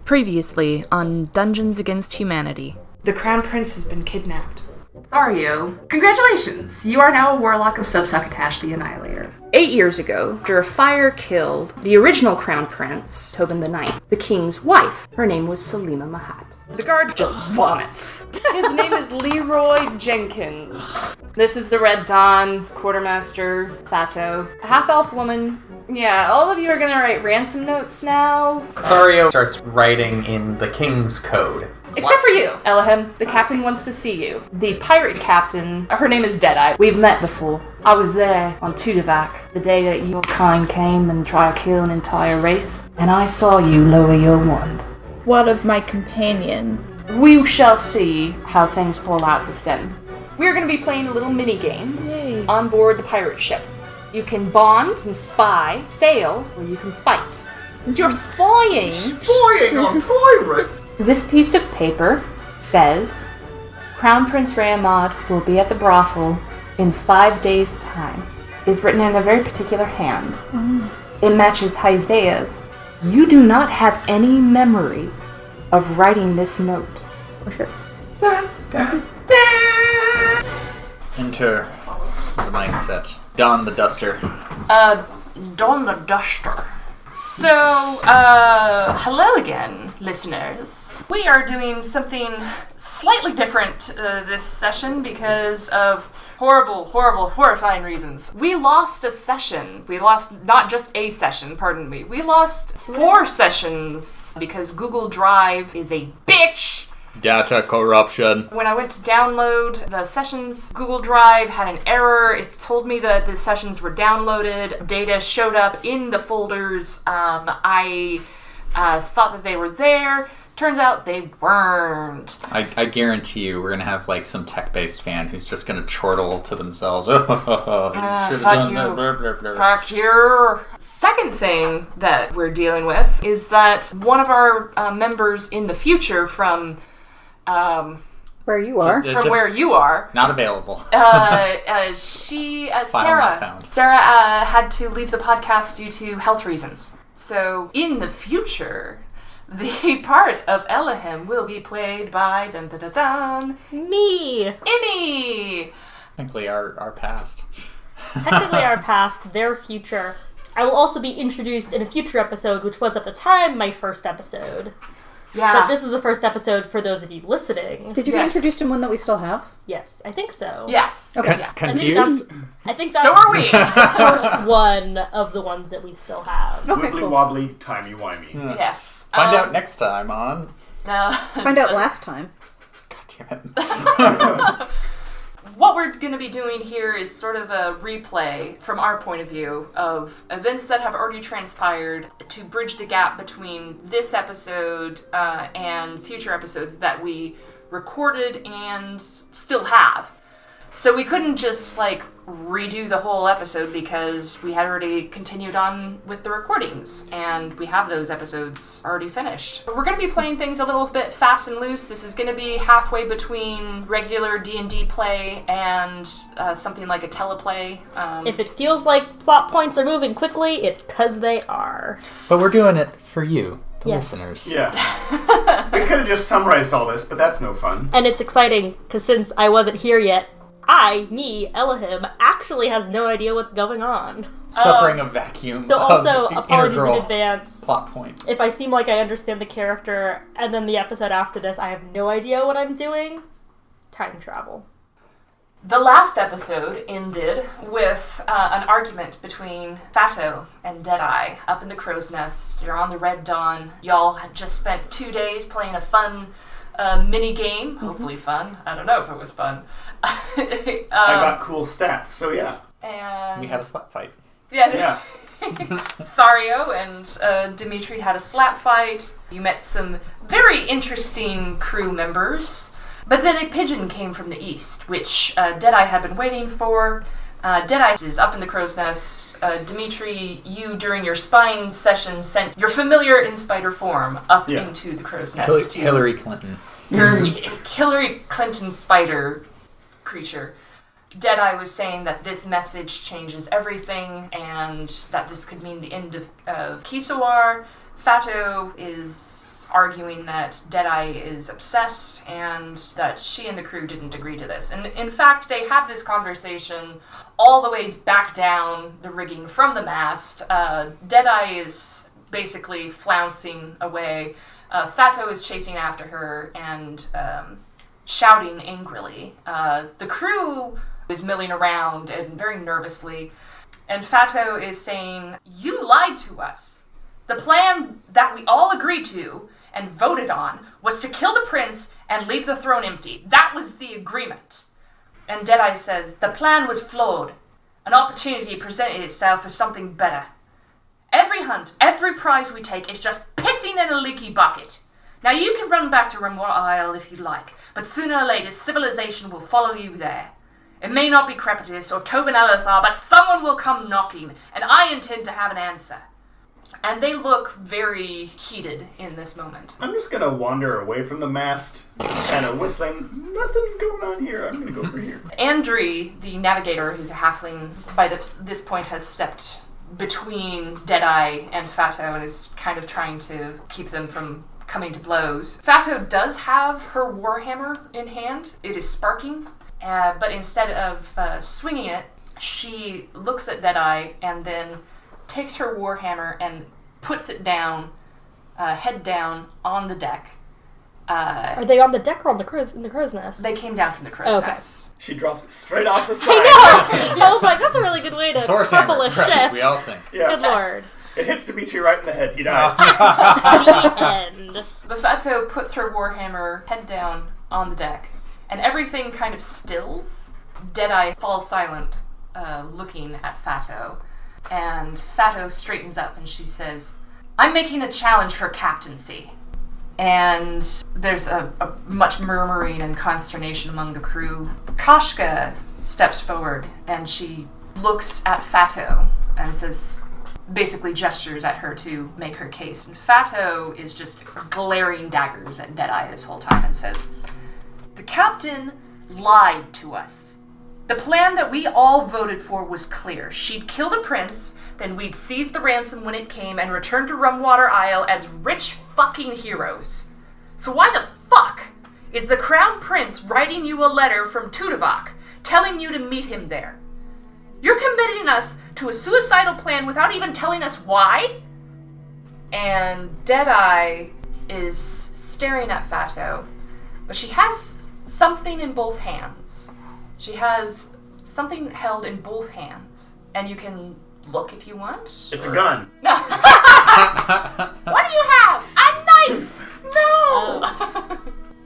Previously on Dungeons Against Humanity. The Crown Prince has been kidnapped. Thario, congratulations! You are now a warlock of Subsuccotash the Annihilator. 8 years ago, after a fire killed the original Crown Prince, Tobin the Ninth, the king's wife. Her name was Salima Mahat. The guard just vomits. His name is Leroy Jenkins. This is the Red Dawn, Quartermaster, Plateau, a half-elf woman. Yeah, all of you are gonna write ransom notes now. Thario starts writing in the King's Code. Except for you, Elahimm. The captain wants to see you. The pirate captain, her name is Deadeye. We've met before. I was there on Tudivak, the day that your kind came and tried to kill an entire race, and I saw you lower your wand. What of my companions? We shall see how things pull out with them. We're going to be playing a little mini-game on board the pirate ship. You can bond, you can spy, sail, or you can fight. You're spying! Spying on pirates! This piece of paper says, Crown Prince Rayamad will be at the brothel in 5 days' time. It's written in a very particular hand. It matches Haizea's. You do not have any memory of writing this note. Enter the mindset. Don the Duster. Don the Duster. So, hello again, listeners. We are doing something slightly different this session because of horrifying reasons. We lost a session. We lost not just a session, pardon me. We lost 4 sessions because Google Drive is a bitch. Data corruption. When I went to download the sessions, Google Drive had an error. It's told me that the sessions were downloaded. Data showed up in the folders. I thought that they were there. Turns out they weren't. I guarantee you we're going to have like some tech-based fan who's just going to chortle to themselves. Fuck you. Fuck you. Second thing that we're dealing with is that one of our members in the future from... where you are. From where you are. Not available. Sarah had to leave the podcast due to health reasons. So, in the future, the part of Elahimm will be played by Me! Emmy! Technically our past. Technically our past, their future. I will also be introduced in a future episode, which was at the time my first episode. Yeah. But this is the first episode for those of you listening. Did you get introduced in one that we still have? Yes, I think so. Yes. Okay. Yeah. Confused? I think that's So are we! the first one of the ones that we still have. Okay, Wibbly cool. wobbly, timey-wimey. Yes. Find out next time on... Find out last time. God damn it. What we're going to be doing here is sort of a replay from our point of view of events that have already transpired to bridge the gap between this episode and future episodes that we recorded and still have. So we couldn't just, redo the whole episode because we had already continued on with the recordings, and we have those episodes already finished. We're going to be playing things a little bit fast and loose. This is going to be halfway between regular D&D play and something like a teleplay. If it feels like plot points are moving quickly, it's 'cause they are. But we're doing it for you, the Yes. listeners. Yeah. We could have just summarized all this, but that's no fun. And it's exciting, because since I wasn't here yet, Elahimm, actually has no idea what's going on. Suffering a vacuum. So also, of apologies in integral advance. Plot point. If I seem like I understand the character, and then the episode after this, I have no idea what I'm doing, time travel. The last episode ended with an argument between Fato and Deadeye up in the Crow's Nest. You're on the Red Dawn. Y'all had just spent 2 days playing a fun mini-game. Hopefully fun. I don't know if it was fun. I got cool stats, so yeah. And We had a slap fight. Yeah. Thario and Dimitri had a slap fight. You met some very interesting crew members. But then a pigeon came from the east, which Deadeye had been waiting for. Deadeye is up in the Crow's Nest. Dimitri, you, during your spying session, sent your familiar in spider form up into the Crow's Nest. Hillary Clinton. Your Hillary Clinton spider creature. Deadeye was saying that this message changes everything, and that this could mean the end of Kisawar. Fato is arguing that Deadeye is obsessed and that she and the crew didn't agree to this. And in fact, they have this conversation all the way back down the rigging from the mast. Deadeye is basically flouncing away. Fato is chasing after her and shouting angrily. The crew is milling around and very nervously, and Fato is saying, "You lied to us. The plan that we all agreed to and voted on was to kill the prince and leave the throne empty. That was the agreement." And Deadeye says, "The plan was flawed. An opportunity presented itself for something better. Every hunt, every prize we take is just pissing in a leaky bucket. Now you can run back to Remote Isle if you like, but sooner or later civilization will follow you there. It may not be Crepitus or Tobin Elethar, but someone will come knocking, and I intend to have an answer." And they look very heated in this moment. I'm just gonna wander away from the mast, kind of whistling, "Nothing going on here, I'm gonna go over here." Andri, the navigator, who's a halfling, by this point has stepped between Deadeye and Fato and is kind of trying to keep them from coming to blows. Fato does have her warhammer in hand. It is sparking, but instead of swinging it, she looks at Deadeye and then takes her warhammer and puts it down, head down, on the deck. Are they on the deck or on the in the crow's nest? They came down from the crow's nest. She drops it straight off the side. I know! I was like, that's a really good way to topple a ship. We all sink. Yeah. Good lord. It hits Dimitri right in the head. He dies. The end. The Fato puts her warhammer head down on the deck, and everything kind of stills. Deadeye falls silent, looking at Fato, and Fato straightens up and she says, "I'm making a challenge for captaincy." And there's a much murmuring and consternation among the crew. Kashka steps forward and she looks at Fato and says, basically gestures at her to make her case. And Fato is just glaring daggers at Deadeye this whole time and says, "The captain lied to us. The plan that we all voted for was clear. She'd kill the prince, then we'd seize the ransom when it came and return to Rumwater Isle as rich fucking heroes. So why the fuck is the crown prince writing you a letter from Tudavok, telling you to meet him there? You're committing us to a suicidal plan without even telling us why?" And Deadeye is staring at Fato, but she has something in both hands. She has something held in both hands, and you can look if you want. It's a gun. No. What do you have? A knife! No!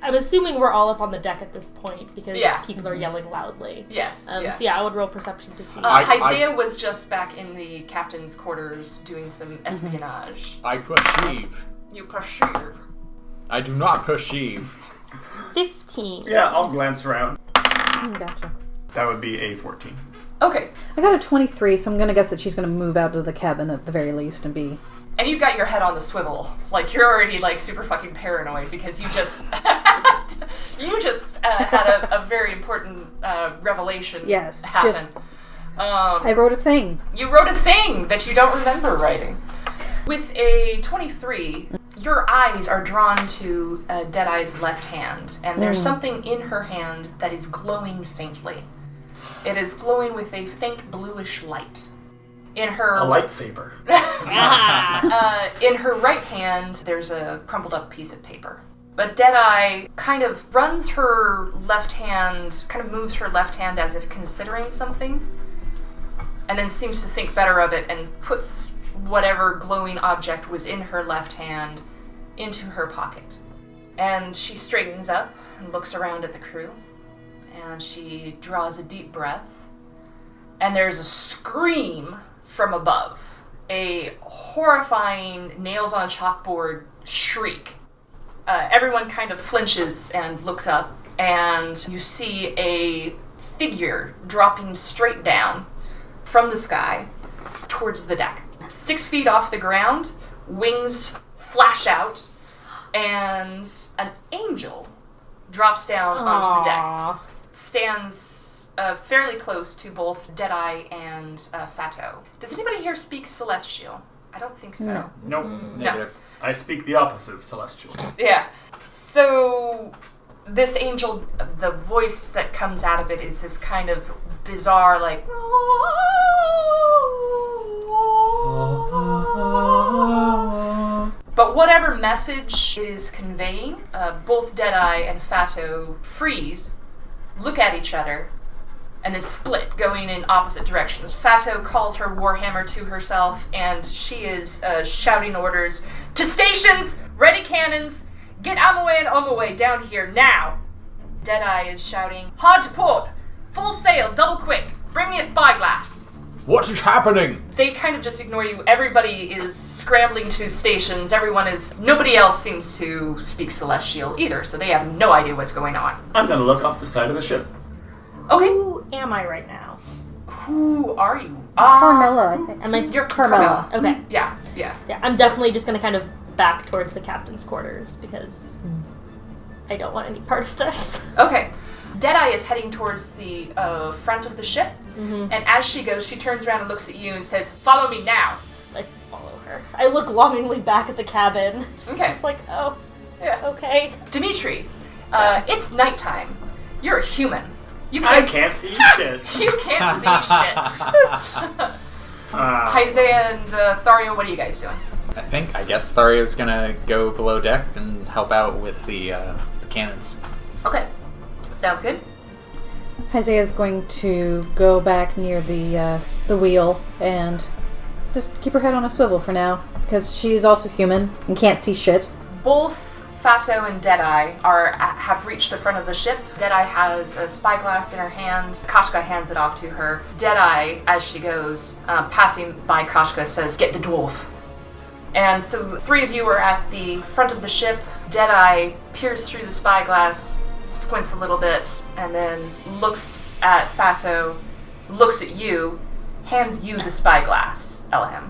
I'm assuming we're all up on the deck at this point because Yeah. people are yelling loudly. Yes. Yeah. So yeah, I would roll perception to see. Haizea was just back in the captain's quarters doing some espionage. I perceive. You perceive. I do not perceive. 15. Yeah, I'll glance around. Gotcha. That would be a 14. Okay. I got a 23, so I'm gonna guess that she's gonna move out of the cabin at the very least and be... And you've got your head on the swivel. Like, you're already, like, super fucking paranoid because you just... had a very important revelation Yes, happen. just... I wrote a thing. You wrote a thing that you don't remember writing. With a 23, your eyes are drawn to Deadeye's left hand, and there's something in her hand that is glowing faintly. It is glowing with a faint bluish light. In her A lightsaber. in her right hand, there's a crumpled up piece of paper. But Deadeye kind of runs her left hand, kind of moves her left hand as if considering something, and then seems to think better of it and puts whatever glowing object was in her left hand into her pocket. And she straightens up and looks around at the crew, and she draws a deep breath, and there's a scream from above. A horrifying nails on chalkboard shriek. Everyone kind of flinches and looks up, and you see a figure dropping straight down from the sky towards the deck. 6 feet off the ground, wings flash out, and an angel drops down onto the deck. Stands fairly close to both Deadeye and Fato. Does anybody here speak Celestial? I don't think so. Nope. Negative. I speak the opposite of celestial. Yeah. So, this angel, the voice that comes out of it is this kind of bizarre, like... But whatever message it is conveying, both Deadeye and Fato freeze, look at each other, and then split, going in opposite directions. Fato calls her warhammer to herself, and she is shouting orders, "To stations! Ready cannons! Get Amaway and Omaway down here, now!" Deadeye is shouting, "Hard to port! Full sail, double quick! Bring me a spyglass!" What is happening? They kind of just ignore you. Everybody is scrambling to stations. Nobody else seems to speak Celestial either, so they have no idea what's going on. I'm gonna look off the side of the ship. Okay. Who am I right now? Who are you? Carmela, I think. Am I You're Carmela. Okay. Yeah. Yeah, I'm definitely just gonna kind of back towards the captain's quarters because I don't want any part of this. Okay. Deadeye is heading towards the front of the ship, and as she goes, she turns around and looks at you and says, "Follow me now." I follow her. I look longingly back at the cabin. Okay. It's like, oh, Yeah. okay. Dimitri, it's nighttime. You're a human. You I can't. can't see shit. You can't see shit. Haizea and Thario, what are you guys doing? I guess Thario's gonna go below deck and help out with the cannons. Okay. Sounds good. Haizea is going to go back near the wheel and just keep her head on a swivel for now, because she is also human and can't see shit. Both Fato and Deadeye have reached the front of the ship. Deadeye has a spyglass in her hand. Kashka hands it off to her. Deadeye, as she goes, passing by Kashka, says, "Get the dwarf." And so 3 of you are at the front of the ship. Deadeye peers through the spyglass, squints a little bit, and then looks at Fato, looks at you, hands you the spyglass, Elahimm.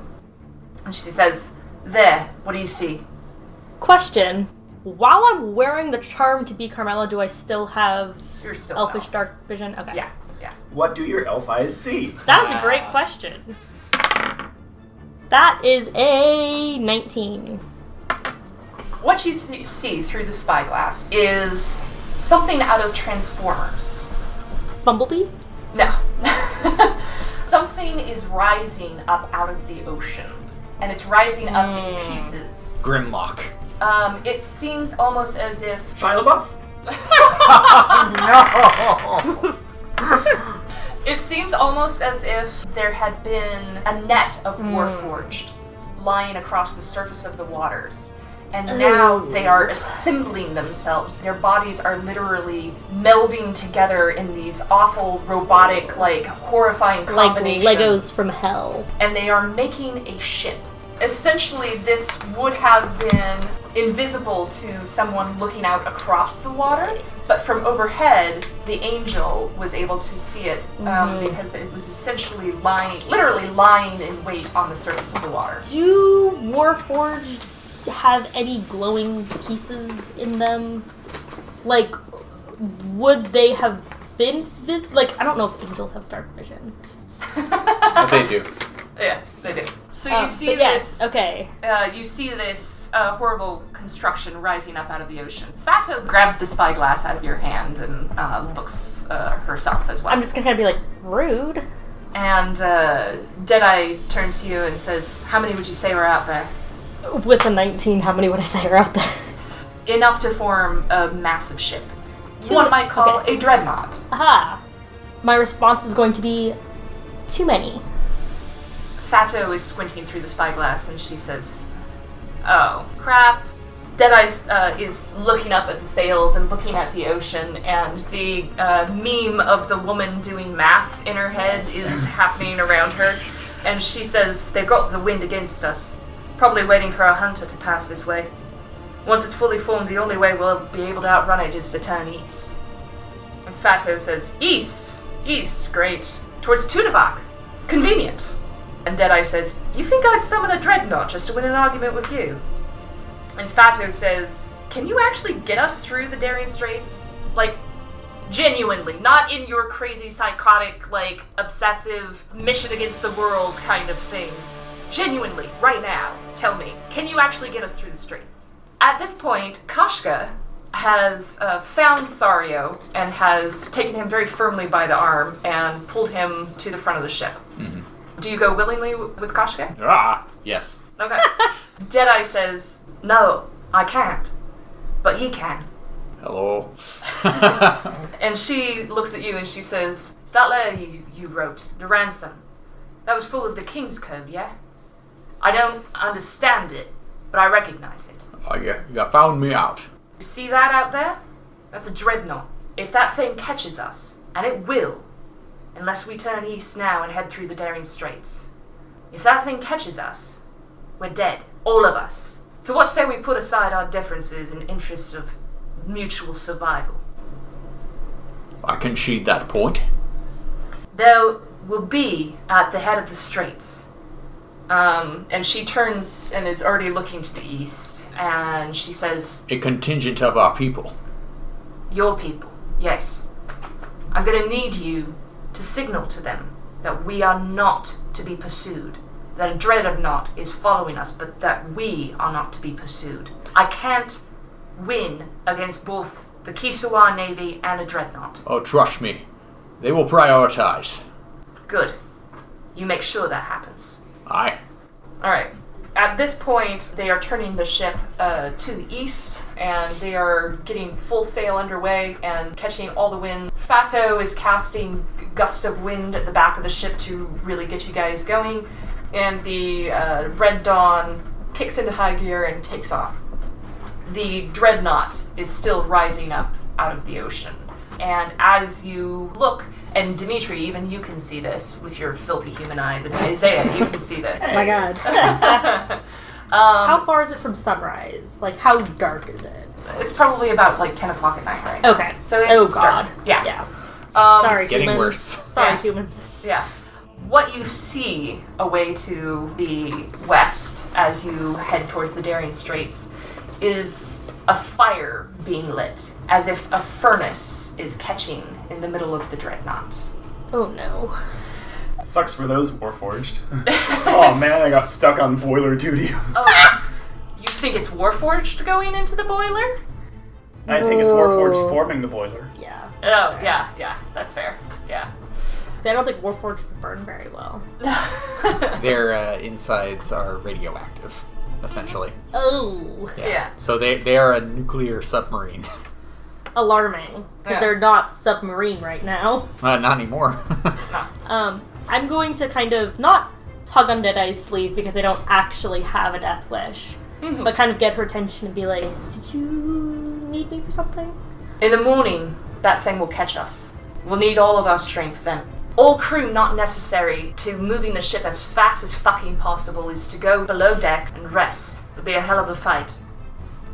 And she says, "There, what do you see?" Question. While I'm wearing the charm to be Carmela, do I still have You're still elfish elf. dark vision? Okay. Yeah. What do your elf eyes see? That is a great question. That is a 19. What you see through the spyglass is something out of Transformers. Bumblebee? No. Something is rising up out of the ocean, and it's rising up in pieces. Grimlock. It seems almost as if... Shia LaBeouf. No! It seems almost as if there had been a net of Warforged lying across the surface of the waters. And now they are assembling themselves. Their bodies are literally melding together in these awful, robotic, horrifying combinations. Like Legos from hell. And they are making a ship. Essentially, this would have been invisible to someone looking out across the water, but from overhead, the angel was able to see it because it was essentially literally lying in wait on the surface of the water. Do Warforged have any glowing pieces in them? Would they have been I don't know if angels have dark vision. They do. Yeah, they do. So you see but this. yes, okay. You see this horrible construction rising up out of the ocean. Fato grabs the spyglass out of your hand and looks herself as well. I'm just gonna kind of be like, rude. And Deadeye turns to you and says, "How many would you say were out there?" With a 19, how many would I say are out there? Enough to form a massive ship. Too One many- might call okay. a dreadnought. Aha! My response is going to be too many. Fato is squinting through the spyglass and she says, "Oh, crap." Deadeye is looking up at the sails and looking at the ocean, and the meme of the woman doing math in her head is happening around her. And she says, "They've got the wind against us. Probably waiting for a hunter to pass this way. Once it's fully formed, the only way we'll be able to outrun it is to turn east." And Fato says, "East? East, great. Towards Tudavak. Convenient." And Deadeye says, "You think I'd summon a dreadnought just to win an argument with you?" And Fato says, "Can you actually get us through the Darien Straits? Genuinely, not in your crazy, psychotic, obsessive, mission against the world kind of thing. Genuinely, right now, tell me, can you actually get us through the straits? At this point, Kashka has found Thario and has taken him very firmly by the arm and pulled him to the front of the ship. Mm-hmm. Do you go willingly with Kashka? Yes. Okay. Deadeye says, no, I can't. But he can. Hello. And she looks at you and she says, that letter you wrote, the ransom, that was full of the king's code, yeah? I don't understand it, but I recognize it. Oh, you found me out. You see that out there? That's a dreadnought. If that thing catches us, and it will, unless we turn east now and head through the Daring Straits. If that thing catches us, we're dead. All of us. So what say we put aside our differences in interests of mutual survival? I concede that point. There will be at the head of the straits. And she turns and is already looking to the east, and she says, A contingent of our people. your people, yes. I'm going to need you to signal to them that we are not to be pursued, that a dreadnought is following us, but that we are not to be pursued. I can't win against both the Kisawar Navy and a dreadnought. Oh, trust me. They will prioritize. Good. You make sure that happens. Aye. Alright. At this point, they are turning the ship to the east, and they are getting full sail underway and catching all the wind. Fato is casting gust of wind at the back of the ship to really get you guys going, and the Red Dawn kicks into high gear and takes off. The dreadnought is still rising up out of the ocean, and as you look, and Dimitri, even you can see this with your filthy human eyes, and Haizea, you can see this. Oh my god. How far is it from sunrise? Like, how dark is it? It's probably about like 10 o'clock at night right now. Okay. So it's oh god. dark. Yeah. Yeah. Um, Sorry, It's getting humans. worse. Sorry, Yeah. humans. Yeah. What you see away to the west as you head towards the Daring Straits is a fire being lit, as if a furnace is catching in the middle of the dreadnought. Oh no. Sucks for those Warforged. Oh man, I got stuck on boiler duty. Oh, you think it's Warforged going into the boiler? I think it's Warforged forming the boiler. Yeah. Oh, yeah, that's fair. Yeah. See, I don't think Warforged would burn very well. Their insides are radioactive, essentially. Oh. Yeah. So they are a nuclear submarine. Alarming. Because Yeah. they're not submarine right now. Not anymore. I'm going to kind of not tug on Deadeye's sleeve because I don't actually have a death wish, but kind of get her attention and be like, did you need me for something? In the morning, that thing will catch us. We'll need all of our strength then. All crew not necessary to moving the ship as fast as fucking possible is to go below deck and rest. It'll be a hell of a fight.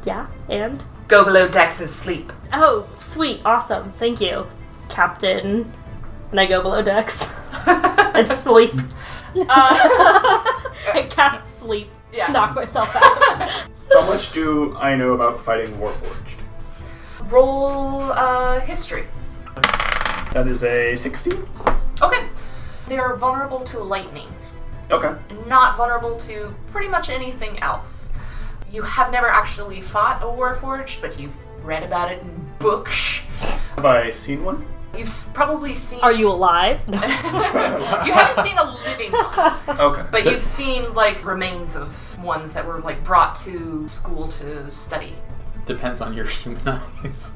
Yeah, and? Go below decks and sleep. Oh, sweet, awesome, thank you, Captain. And I go below decks and sleep. I cast sleep, Yeah. knock myself out. How much do I know about fighting Warforged? Roll history. That is a 16? Okay. They are vulnerable to lightning. Okay. Not vulnerable to pretty much anything else. You have never actually fought a Warforged, but you've read about it in books. Have I seen one? You've probably seen... Are you alive? No. You haven't seen a living one. Okay. But you've seen, like, remains of ones that were, like, brought to school to study. Depends on your human eyes.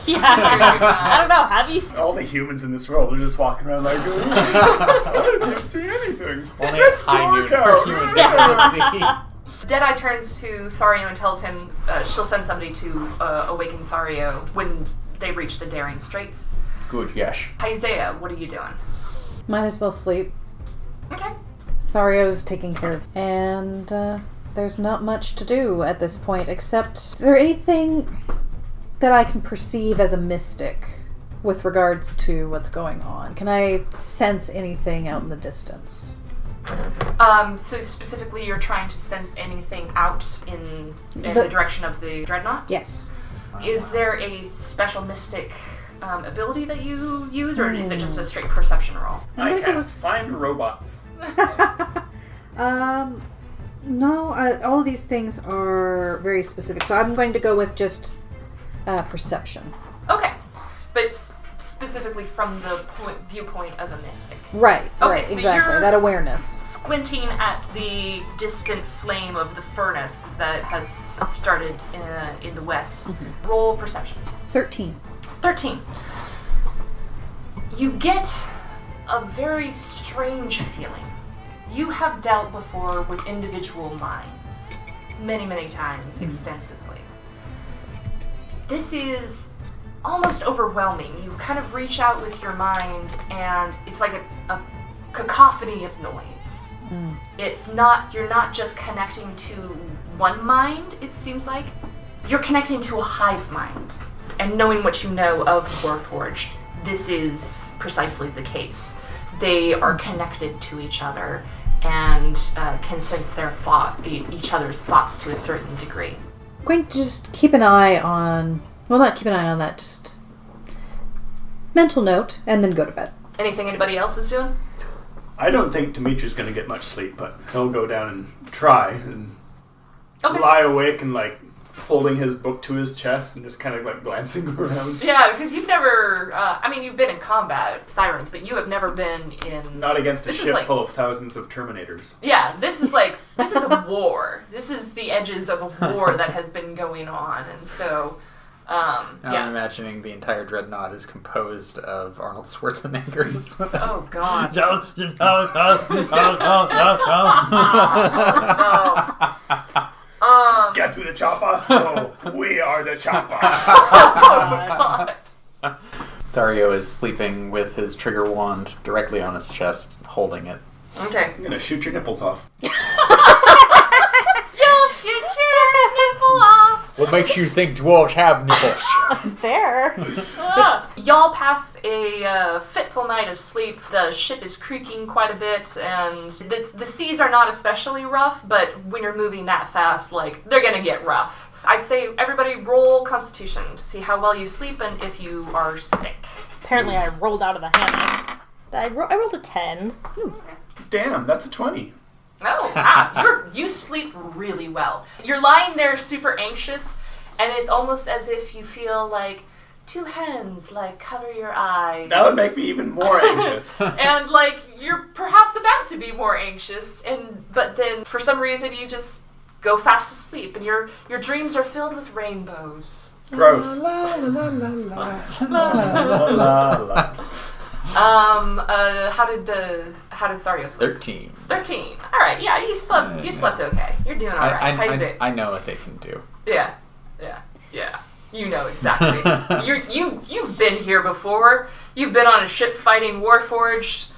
Yeah. I don't know, have you All the humans in this world are just walking around like, I can't see anything. Only It's a tiny dark out. humans able to see. Deadeye turns to Thario and tells him she'll send somebody to awaken Thario when they reach the Daring Straits. Good, yes. Haizea, what are you doing? Might as well sleep. Okay. Thario's taking care of. And there's not much to do at this point except, is there anything that I can perceive as a mystic with regards to what's going on? Can I sense anything out in the distance? So specifically you're trying to sense anything out in the direction of the Dreadnought? Yes. Is there a special mystic ability that you use, or is it just a straight perception roll? I cast find robots. No, all of these things are very specific. So I'm going to go with just perception. Okay. But specifically from the viewpoint of a mystic. Right, Okay, right, so exactly. you're That awareness. Squinting at the distant flame of the furnace that has started in the west. Mm-hmm. Roll perception. 13. 13. You get a very strange feeling. You have dealt before with individual minds. Many times, extensively. This is almost overwhelming. You kind of reach out with your mind and it's like a cacophony of noise. It's not, you're not just connecting to one mind, it seems like. You're connecting to a hive mind. And knowing what you know of Warforged, this is precisely the case. They are connected to each other and can sense their each other's thoughts to a certain degree. I'm going to just keep an eye on... Well, not keep an eye on that, just... mental note, and then go to bed. Anything anybody else is doing? I don't think Dimitri's going to get much sleep, but he'll go down and try and Okay. lie awake and like holding his book to his chest and just kind of like glancing around. Yeah, because you've never, you've been in combat, Sirens, but you have never been in... Not against a This is ship like- full of thousands of Terminators. Yeah, this is a war. This is the edges of a war that has been going on, and so, I'm yeah. imagining the entire dreadnought is composed of Arnold Schwarzeneggers. Oh, God. Get to the chopper! Oh, we are the chopper! Oh, God. Thario is sleeping with his trigger wand directly on his chest, holding it. Okay. I'm gonna shoot your nipples off. You'll shoot your nipple off! What makes you think dwarves have nipples? Fair. Y'all pass a fitful night of sleep. The ship is creaking quite a bit, and the seas are not especially rough, but when you're moving that fast, like, they're gonna get rough. I'd say everybody roll Constitution to see how well you sleep and if you are sick. Apparently I rolled out of the hammock. I rolled a 10. Damn, that's a 20. Oh, wow. You sleep really well. You're lying there super anxious, and it's almost as if you feel like two hands, like, cover your eyes. That would make me even more anxious. And, like, you're perhaps about to be more anxious, but then, for some reason, you just go fast asleep, and your dreams are filled with rainbows. Gross. How did Thario sleep? 13. 13. All right, yeah, you slept okay. You're doing all right. Haizea. I know what they can do. Yeah. You know exactly. You've been here before. You've been on a ship fighting Warforged.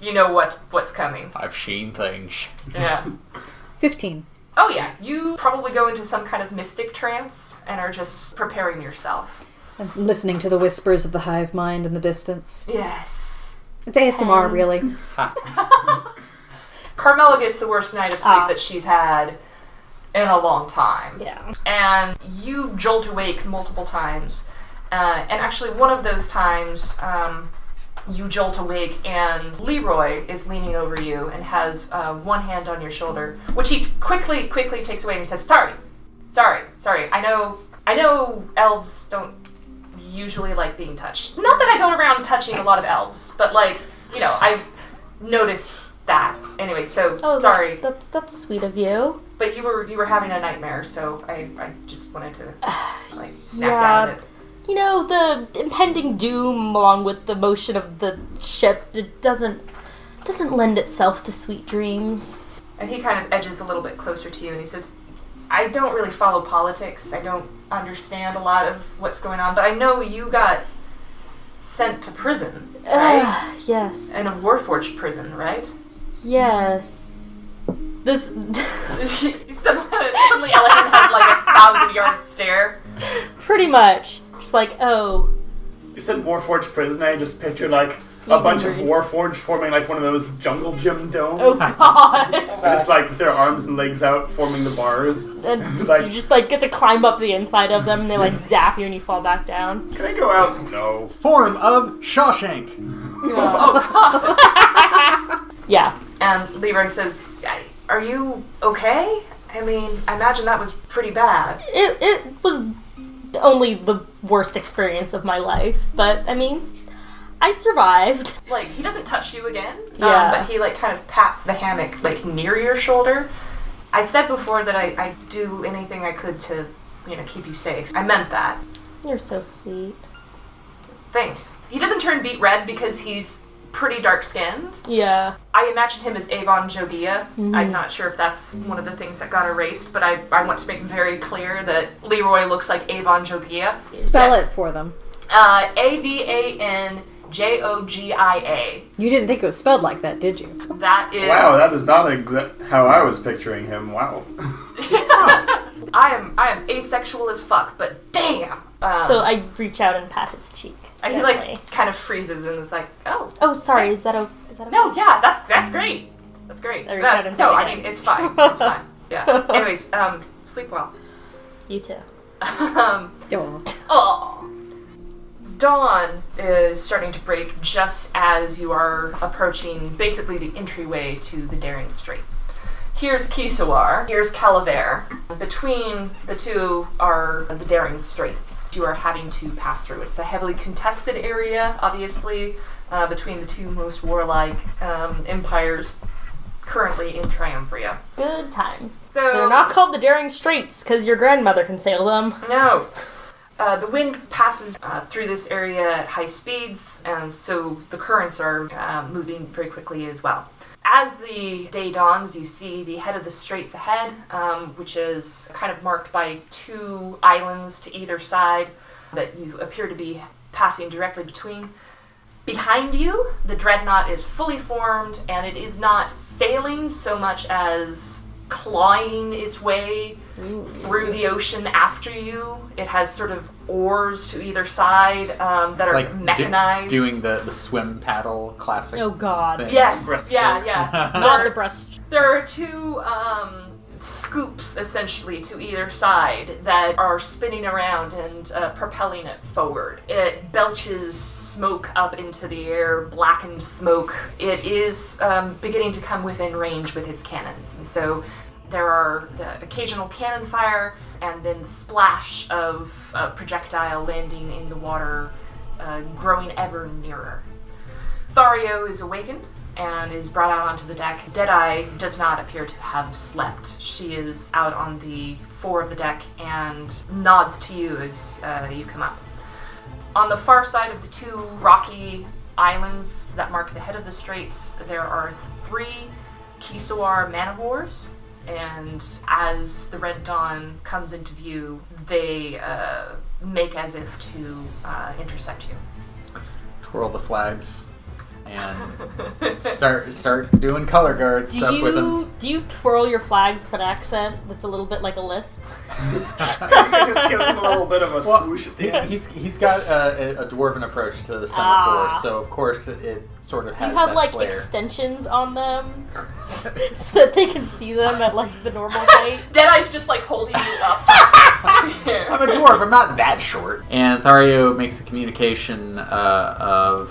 You know what's coming. I've seen things. Yeah. 15. Oh yeah, you probably go into some kind of mystic trance and are just preparing yourself. I'm listening to the whispers of the hive mind in the distance. Yes. It's ASMR, really. Carmela gets the worst night of sleep that she's had in a long time. Yeah. And you jolt awake multiple times. And actually, one of those times, you jolt awake and Leroy is leaning over you and has one hand on your shoulder, which he quickly takes away and he says, Sorry. I know elves don't usually like being touched. Not that I go around touching a lot of elves, but like, I've noticed that. Anyway, so sorry. That's sweet of you. But you were having a nightmare, so I just wanted to snap you out of it. The impending doom along with the motion of the ship, it doesn't lend itself to sweet dreams. And he kind of edges a little bit closer to you and he says, I don't really follow politics. I don't understand a lot of what's going on, but I know you got sent to prison, right? Yes. And a Warforged prison, right? Yes. This... Suddenly Elahimm has like a 1,000-yard stare. Pretty much. Just like, oh... You said Warforged prison, I just pictured like Sweet a bunch memories. of Warforged forming like one of those jungle gym domes. Oh god. Just like with their arms and legs out forming the bars. And Like- you just get to climb up the inside of them and they zap you and you fall back down. Can I go out? No. Form of Shawshank. Oh god. Yeah. And Leroy says, Are you okay? I mean, I imagine that was pretty bad. It was only the worst experience of my life, but I mean, I survived. Like, he doesn't touch you again, Yeah. but he, like, kind of pats the hammock, like, near your shoulder. I said before that I'd do anything I could to, keep you safe. I meant that. You're so sweet. Thanks. He doesn't turn beet red because he's pretty dark-skinned. Yeah. I imagine him as Avon Jogia. I'm not sure if that's one of the things that got erased, but I want to make very clear that Leroy looks like Avon Jogia. Spell it for them. Avanjogia. You didn't think it was spelled like that, did you? That is... Wow, that is not how I was picturing him. Wow. I am asexual as fuck, but damn! So I reach out and pat his cheek. And he, like, kind of freezes and is like, oh. Oh, sorry, is that okay? No, yeah, that's great. That's great. I reach out and No, pat I again. mean, it's fine. It's fine. Yeah. Anyways, sleep well. You too. Oh. Dawn is starting to break just as you are approaching basically the entryway to the Daring Straits. Here's Kisawar, here's Calaver. Between the two are the Daring Straits you are having to pass through. It's a heavily contested area, obviously, between the two most warlike empires currently in Triumvria. Good times. So They're not called the Daring Straits because your grandmother can sail them. No. The wind passes through this area at high speeds, and so the currents are moving very quickly as well. As the day dawns, you see the head of the straits ahead, which is kind of marked by two islands to either side that you appear to be passing directly between. Behind you, the dreadnought is fully formed, and it is not sailing so much as clawing its way through the ocean after you. It has sort of oars to either side that It's are like mechanized. doing the swim paddle classic. Oh god. thing. Yes, Breaststroke. yeah. Not the breast. There are two scoops, essentially, to either side that are spinning around and propelling it forward. It belches smoke up into the air, blackened smoke. It is beginning to come within range with its cannons, and so there are the occasional cannon fire and then the splash of a projectile landing in the water, growing ever nearer. Thario is awakened and is brought out onto the deck. Deadeye does not appear to have slept. She is out on the fore of the deck and nods to you as you come up. On the far side of the two rocky islands that mark the head of the straits, there are 3 Kisawar man-of-wars, and as the Red Dawn comes into view, they make as if to intercept you. Twirl the flags and start doing color guard stuff with them. Do you twirl your flags with an accent that's a little bit like a lisp? It just gives him a little bit of a swoosh at the end. He's got a dwarven approach to the semaphore, so of course it sort of Do has you have that like flair. extensions on them so that they can see them at like the normal height? Deadeye's just like holding you up. I'm a dwarf. I'm not that short. And Thario makes a communication of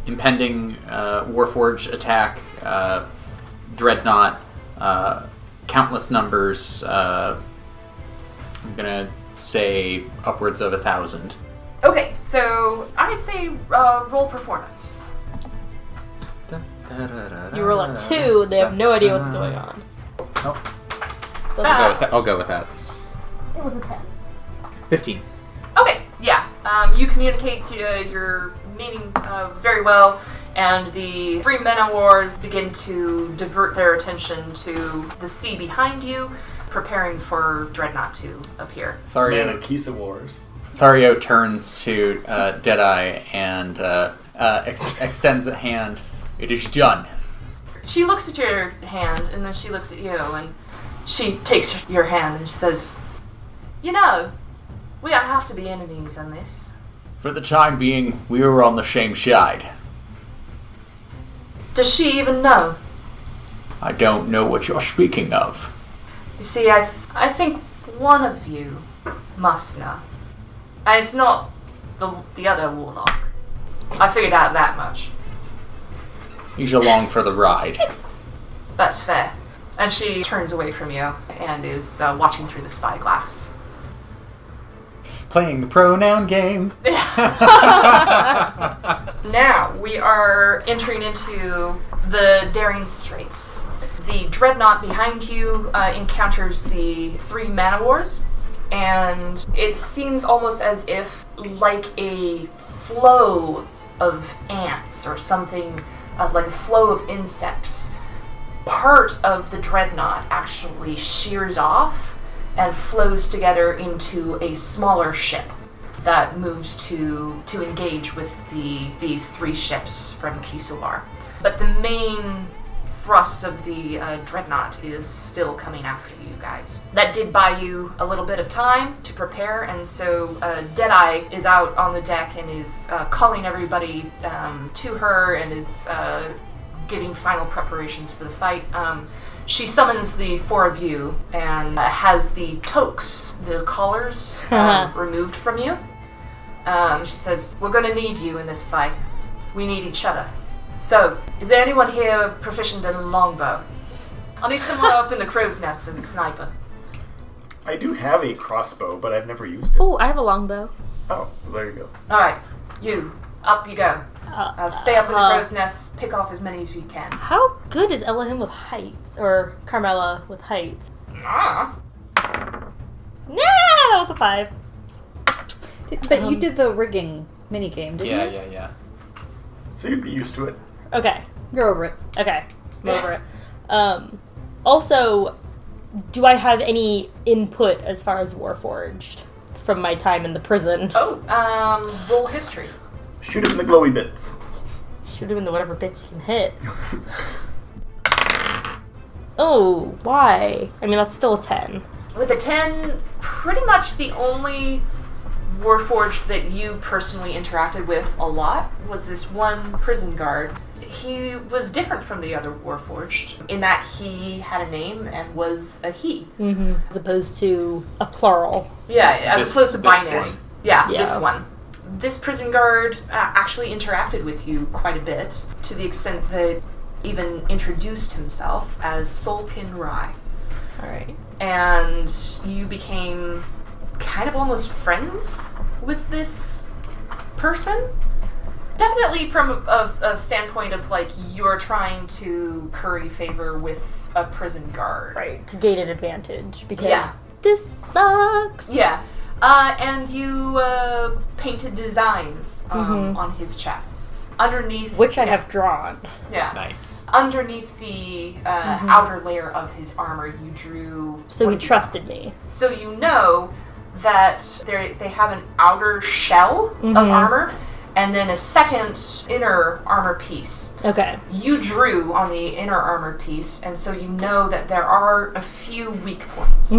impending Warforged attack, dreadnought, countless numbers. I'm gonna say upwards of 1,000. Okay, so I'd say roll performance. You roll a 2, they have no idea what's going on. Nope. Doesn't I'll go with that. It was a 10. 15. Okay, yeah. You communicate your meaning very well, and the 3 men-of-wars begin to divert their attention to the sea behind you, preparing for Dreadnought to appear. Man of Kisa Wars. Thario turns to Deadeye and extends a hand. It is done. She looks at your hand, and then she looks at you, and she takes your hand and she says, "You know, we don't have to be enemies on this." For the time being, we were on the same side. Does she even know? I don't know what you're speaking of. You see, I think one of you must know. And it's not the other warlock. I figured out that much. He's along for the ride. That's fair. And she turns away from you and is watching through the spyglass. Playing the pronoun game. Now, we are entering into the Daring Straits. The dreadnought behind you encounters the 3 man-o-wars, and it seems almost as if, like a flow of ants or something, like a flow of insects, part of the dreadnought actually shears off and flows together into a smaller ship that moves to engage with the 3 ships from Kisular. But the main thrust of the dreadnought is still coming after you guys. That did buy you a little bit of time to prepare, and so Deadeye is out on the deck and is calling everybody to her and is getting final preparations for the fight. She summons the 4 of you and has the toques, the collars, removed from you. She says, "We're going to need you in this fight. We need each other. So, is there anyone here proficient in a longbow? I'll need someone up in the crow's nest as a sniper." I do have a crossbow, but I've never used it. Oh, I have a longbow. Oh, well, there you go. Alright, you, up you go. Stay up in the crow's nest, pick off as many as you can. How good is Elahimm with heights? Or Carmela with heights? Ah. Nah, that was a 5. But you did the rigging minigame, didn't you? Yeah. So you'd be used to it. Okay. You're over it. Okay. I'm over it. Also, do I have any input as far as Warforged from my time in the prison? Oh, roll history. Shoot him in the glowy bits. Shoot him in the whatever bits you can hit. Oh, why? I mean, that's still a 10. With a 10, pretty much the only Warforged that you personally interacted with a lot was this one prison guard. He was different from the other Warforged in that he had a name and was a he. Mm-hmm. As opposed to a plural. Yeah, as opposed to binary. One. Yeah, Yeah. this one. This prison guard actually interacted with you quite a bit, to the extent that even introduced himself as Solkin Rai. Alright. And you became kind of almost friends with this person. Definitely from a standpoint of, like, you're trying to curry favor with a prison guard. Right. To gain an advantage, because Yeah. this sucks. Yeah. And you painted designs on his chest. Underneath... Which I have drawn. Yeah. Nice. Underneath the outer layer of his armor, you drew... So he trusted me. So you know that they have an outer shell of armor, and then a second inner armor piece. Okay. You drew on the inner armor piece, and so you know that there are a few weak points.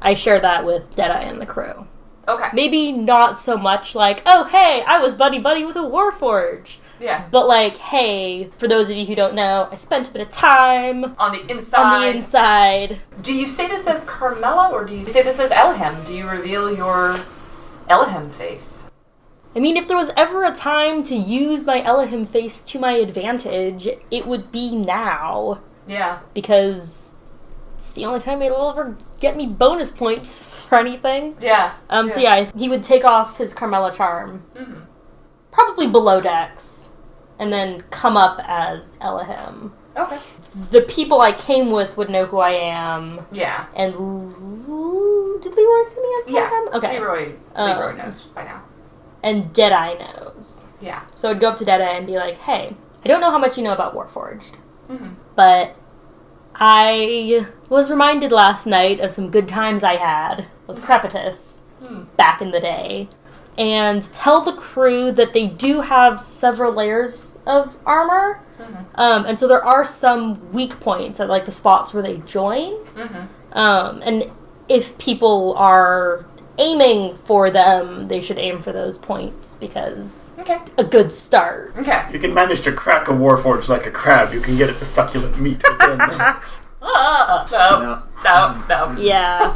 I share that with Deadeye and the crew. Okay. Maybe not so much like, oh, hey, I was buddy-buddy with a Warforged. Yeah. But like, hey, for those of you who don't know, I spent a bit of time On the inside. Do you say this as Carmela, or do you say this as Elahimm? Do you reveal your Elahimm face? I mean, if there was ever a time to use my Elahimm face to my advantage, it would be now. Yeah. Because it's the only time it'll ever get me bonus points for anything. Yeah. So yeah, he would take off his Carmela charm, probably below decks, and then come up as Elahimm. Okay. The people I came with would know who I am, Yeah. and did Leroy see me as Yeah. Elahimm? Okay. Leroy knows by now. And Deadeye knows. Yeah. So I'd go up to Deadeye and be like, hey, I don't know how much you know about Warforged, but I was reminded last night of some good times I had with Crepitus back in the day. And tell the crew that they do have several layers of armor. And so there are some weak points at like the spots where they join. And if people are aiming for them, they should aim for those points because a good start. Okay. You can manage to crack a Warforged like a crab. You can get at the succulent meat within. No. Yeah.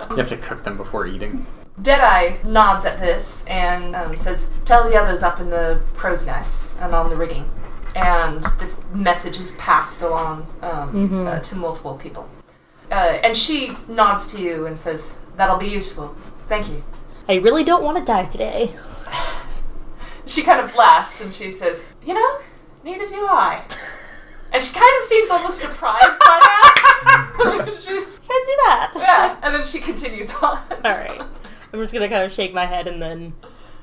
You have to cook them before eating. Deadeye nods at this and says, "Tell the others up in the crow's nest and on the rigging and this message is passed along to multiple people. And she nods to you and says, "That'll be useful. Thank you." I really don't want to die today. She kind of laughs and she says, "You know, neither do I." And she kind of seems almost surprised by that. She's, Can't see that. yeah, and then she continues on. Alright. I'm just gonna kind of shake my head and then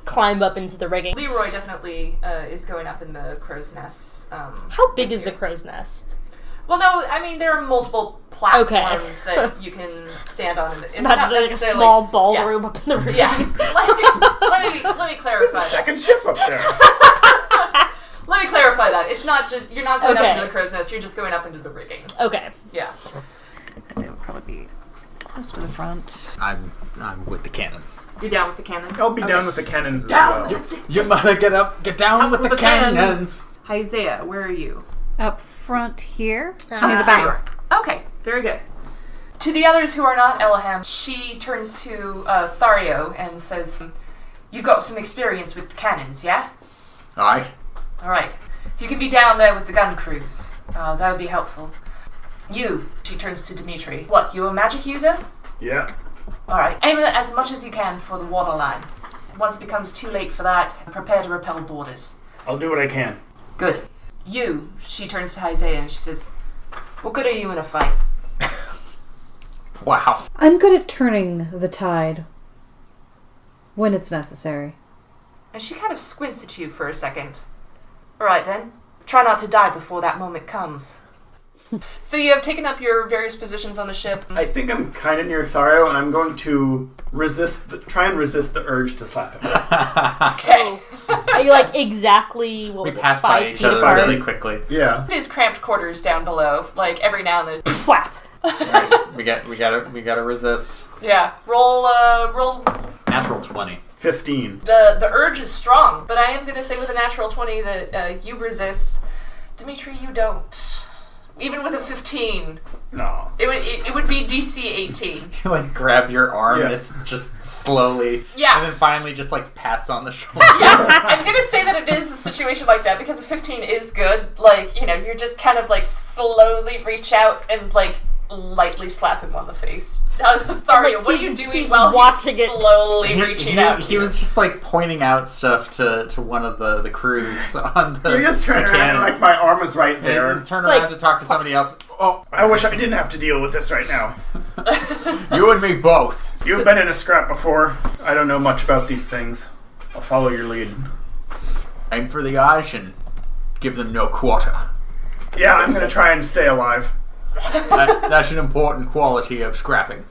climb up into the rigging. Leroy definitely is going up in the crow's nest. How big is the crow's nest? Well, no, I mean, there are multiple platforms that you can stand on. It's Not like a necessarily- small ballroom up in the rigging. Yeah. Let me clarify that. Second ship up there. Let me clarify that. It's not just, you're not going up Okay. into the crow's nest, you're just going up into the rigging. Okay. Yeah. I'd say it would probably be close to the front. I'm with the cannons. You're down with the cannons? I'll be Okay. down with the cannons as Down well. with the You mother, get down with the cannons. Haizea, where are you? Up front here, Ah. near the back. Okay, very good. To the others who are not Elahimm, she turns to Thario and says, "You've got some experience with the cannons, yeah? Aye. Alright. If you could be down there with the gun crews, that would be helpful. You," she turns to Dimitri. "What, you a magic user? Yeah. Alright. Aim it as much as you can for the waterline. Once it becomes too late for that, prepare to repel boarders." I'll do what I can. "Good. You," she turns to Haizea and she says, "What good are you in a fight?" Wow. I'm good at turning the tide when it's necessary. And she kind of squints at you for a second. "Alright then. Try not to die before that moment comes." So you have taken up your various positions on the ship. I think I'm kind of near Thario, and I'm going to try and resist the urge to slap him. Okay. Are you like exactly, what We was it, pass 5 by each feet other apart? really quickly. Yeah. It is cramped quarters down below. Like every now and then. Flap. we gotta resist. Yeah. Roll. Natural 20. 15. The urge is strong, but I am gonna say with a natural 20 that you resist. Dimitri, you don't. Even with a 15, No. it would be DC 18. You like grab your arm and Yeah. it's just slowly. Yeah. And then finally just like pats on the shoulder. Yeah, I'm gonna say that it is a situation like that because a 15 is good. Like, you know, you're just kind of like slowly reach out and like lightly slap him on the face. Thario, what are you doing he's while watching he's it. slowly reaching out to He you? was just like pointing out stuff to one of the crews on the You just turn the around and cannons. like my arm was right there. And turn It's around like- to talk to somebody else. Oh, I wish I didn't have to deal with this right now. you and me both. You've been in a scrap before. I don't know much about these things. I'll follow your lead. Aim for the eyes and give them no quarter. Yeah, I'm gonna try and stay alive. That's an important quality of scrapping.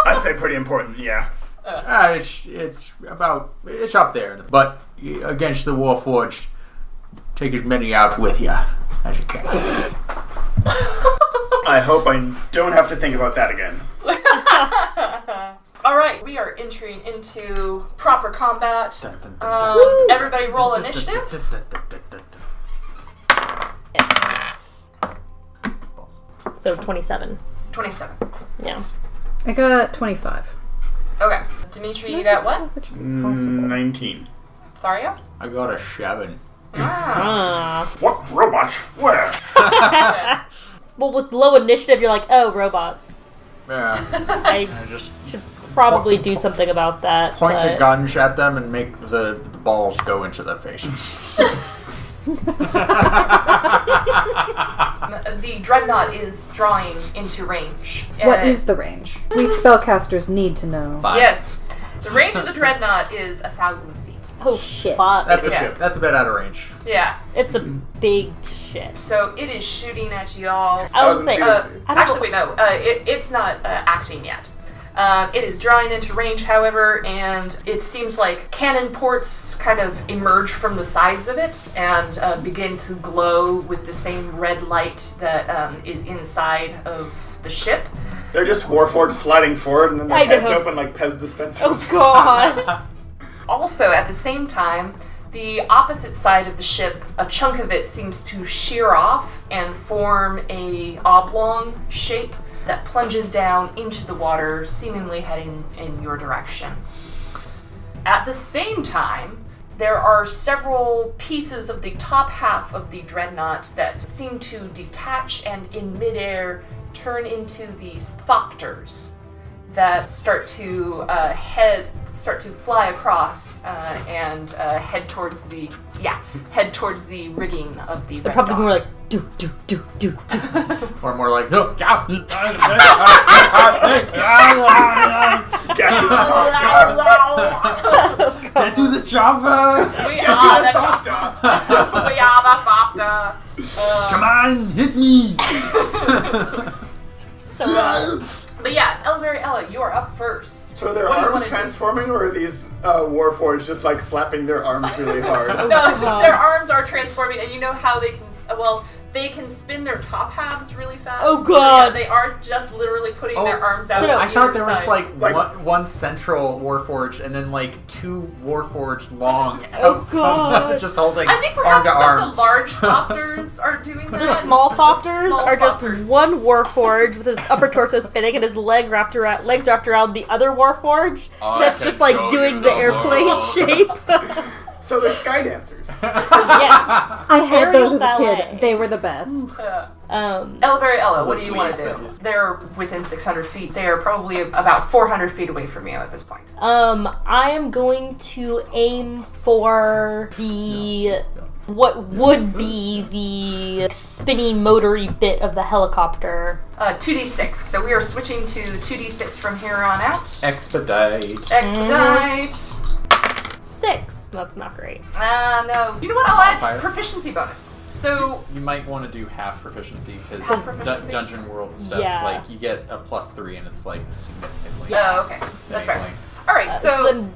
I'd say pretty important, yeah. It's up there. But against the Warforged, take as many out with you as you can. I hope I don't have to think about that again. Alright, we are entering into proper combat. Everybody roll initiative. Yes. So 27. 27. Yeah. I got 25. Okay. Dimitri, you got what? Which possible. 19. Thario? I got a 7. Ah. What robots? Where? Well, with low initiative, you're like, oh, robots. Yeah. I I just should probably do something about that. point the but- guns at them and make the balls go into their faces. The dreadnought is drawing into range. What is the range? We spellcasters need to know. 5. Yes. The range of the dreadnought is 1,000 feet. Oh, Shit. fuck. That's a Yeah. ship. That's a bit out of range. Yeah. It's a big ship. So it is shooting at y'all. I was saying, I don't Actually, wait, no. It's not acting yet. It is drawing into range, however, and it seems like cannon ports kind of emerge from the sides of it and begin to glow with the same red light that is inside of the ship. They're just Warforged sliding forward and then I their heads know. open like Pez dispensers. Oh, God. Also, at the same time, the opposite side of the ship, a chunk of it seems to shear off and form a oblong shape that plunges down into the water, seemingly heading in your direction. At the same time, There are several pieces of the top half of the dreadnought that seem to detach and in midair turn into these thopters that start to fly across and head towards the rigging of the They're Red probably Dawn. more like do. Or more like, no, get to the chopper! We are the chopper. We are the thopter. Come on, hit me! So, But yeah, Ella, you are up first. So are their What do you arms wanna do? transforming, or are these Warforged just like flapping their arms really hard? No, their arms are transforming, and you know how they can. They can spin their top halves really fast. Oh, So, yeah, God. they aren't just literally putting Oh, their arms out. shut to up. I thought either there was side. like one central Warforged and then like two Warforged long. Oh, God. Just holding I think arm perhaps to some arm. of the large thopters are doing that. the small thopters small are just thopters. one Warforged with his upper torso spinning and his legs wrapped around the other Warforged. I That's can just like show doing you the the airplane world. shape. So they're sky dancers. Yes. I had Aerial those as a ballet. kid. They were the best. Ella, what do you want to do? Yes. They're within 600 feet. They are probably about 400 feet away from you at this point. I am going to aim for what would be the spinning motory bit of the helicopter. 2d6. So we are switching to 2d6 from here on out. Expedite. Expedite. 6. That's not great. No. You know what? I'll add Modifier? proficiency bonus. So You might want to do half proficiency because Half proficiency? Dungeon World stuff, Yeah. like you get a +3 and it's like significantly. Oh, okay. That's fair. Anyway. All right, So so then